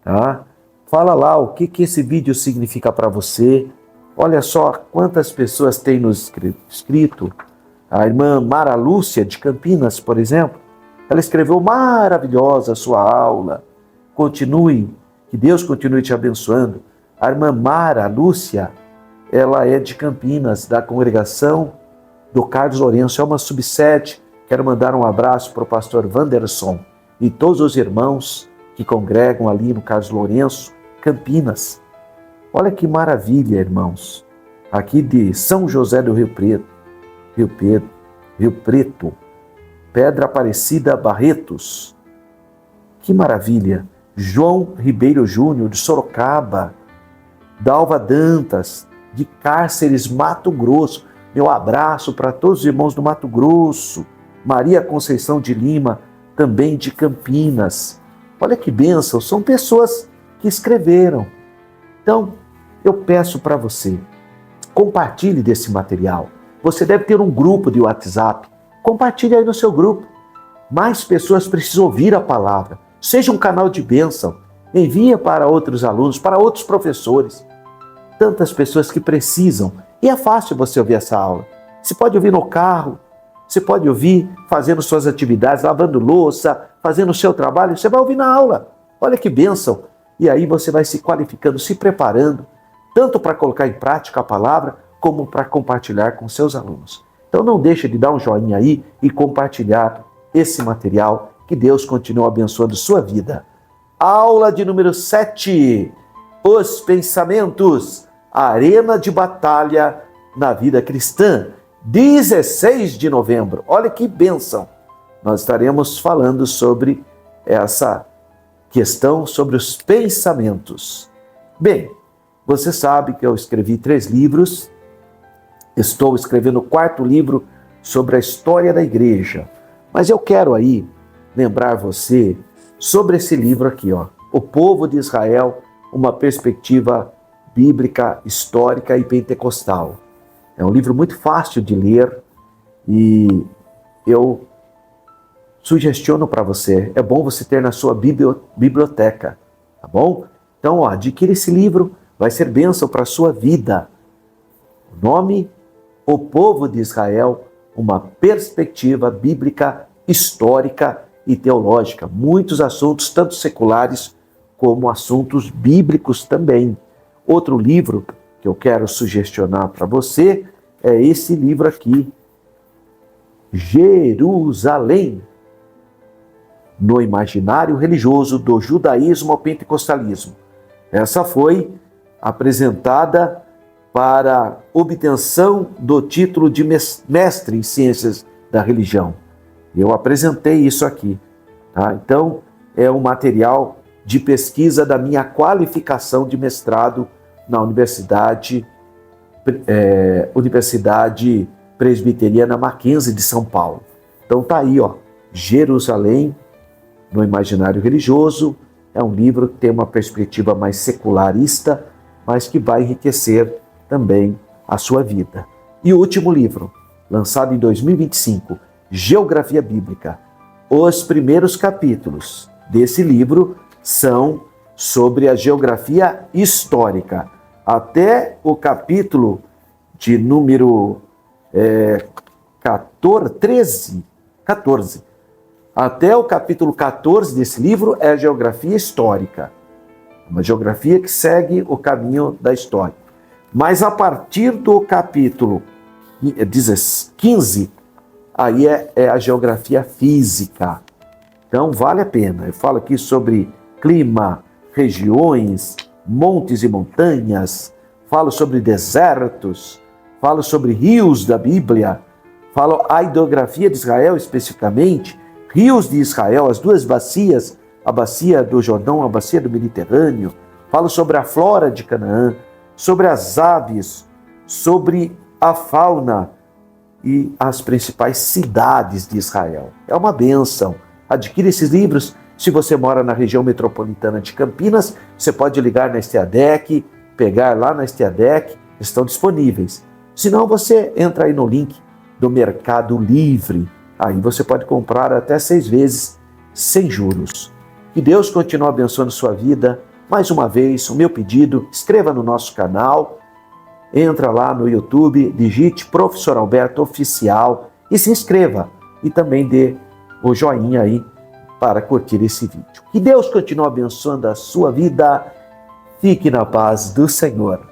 tá? Fala lá o que esse vídeo significa para você. Olha só quantas pessoas têm nos escrito. A irmã Mara Lúcia de Campinas, por exemplo, ela escreveu maravilhosa a sua aula. Continue, que Deus continue te abençoando. A irmã Mara Lúcia, ela é de Campinas, da congregação do Carlos Lourenço, é uma subsede. Quero mandar um abraço para o pastor Wanderson e todos os irmãos que congregam ali no Carlos Lourenço, Campinas. Olha que maravilha, irmãos. Aqui de São José do Rio Preto, Pedra Aparecida Barretos. Que maravilha. João Ribeiro Júnior, de Sorocaba. Dalva Dantas, de Cárceres, Mato Grosso. Meu abraço para todos os irmãos do Mato Grosso. Maria Conceição de Lima, também de Campinas. Olha que bênção, são pessoas que escreveram. Então, eu peço para você, compartilhe desse material. Você deve ter um grupo de WhatsApp. Compartilhe aí no seu grupo. Mais pessoas precisam ouvir a palavra. Seja um canal de bênção. Envie para outros alunos, para outros professores. Tantas pessoas que precisam. E é fácil você ouvir essa aula. Você pode ouvir no carro, você pode ouvir fazendo suas atividades, lavando louça, fazendo o seu trabalho. Você vai ouvir na aula. Olha que bênção. E aí você vai se qualificando, se preparando, tanto para colocar em prática a palavra, como para compartilhar com seus alunos. Então não deixe de dar um joinha aí e compartilhar esse material. Que Deus continue abençoando sua vida. Aula de número 7. Os pensamentos. Arena de batalha na vida cristã. 16 de novembro. Olha que bênção. Nós estaremos falando sobre essa questão sobre os pensamentos. Bem, você sabe que eu escrevi 3 livros. Estou escrevendo o 4º livro sobre a história da igreja. Mas eu quero aí lembrar você sobre esse livro aqui, ó, O Povo de Israel, uma perspectiva bíblica, histórica e pentecostal. É um livro muito fácil de ler e eu sugestiono para você, é bom você ter na sua biblioteca, tá bom? Então, ó, adquira esse livro, vai ser bênção para a sua vida. O nome, O Povo de Israel, uma perspectiva bíblica, histórica e teológica. Muitos assuntos, tanto seculares como assuntos bíblicos também. Outro livro que eu quero sugestionar para você é esse livro aqui, Jerusalém, no imaginário religioso do judaísmo ao pentecostalismo. Essa foi apresentada para obtenção do título de mestre em ciências da religião. Eu apresentei isso aqui. Tá? Então, é um material de pesquisa da minha qualificação de mestrado na Universidade Presbiteriana Mackenzie de São Paulo. Então tá aí, ó, Jerusalém, no imaginário religioso. É um livro que tem uma perspectiva mais secularista, mas que vai enriquecer também a sua vida. E o último livro, lançado em 2025, Geografia Bíblica. Os primeiros capítulos desse livro são sobre a geografia histórica. Até o capítulo de número 14. Até o capítulo 14 desse livro é a geografia histórica. Uma geografia que segue o caminho da história. Mas a partir do capítulo 15, aí é a geografia física. Então vale a pena. Eu falo aqui sobre clima, regiões, montes e montanhas, falo sobre desertos, falo sobre rios da Bíblia, falo a hidrografia de Israel especificamente, rios de Israel, as duas bacias, a bacia do Jordão, a bacia do Mediterrâneo, falo sobre a flora de Canaã, sobre as aves, sobre a fauna e as principais cidades de Israel. É uma bênção. Adquira esses livros. Se você mora na região metropolitana de Campinas, você pode ligar na Estiadec, pegar lá na Estiadec, estão disponíveis. Se não, você entra aí no link do Mercado Livre. Aí você pode comprar até 6 vezes sem juros. Que Deus continue abençoando sua vida. Mais uma vez, o meu pedido, inscreva no nosso canal, entra lá no YouTube, digite Professor Alberto Oficial e se inscreva. E também dê o joinha aí para curtir esse vídeo. Que Deus continue abençoando a sua vida. Fique na paz do Senhor.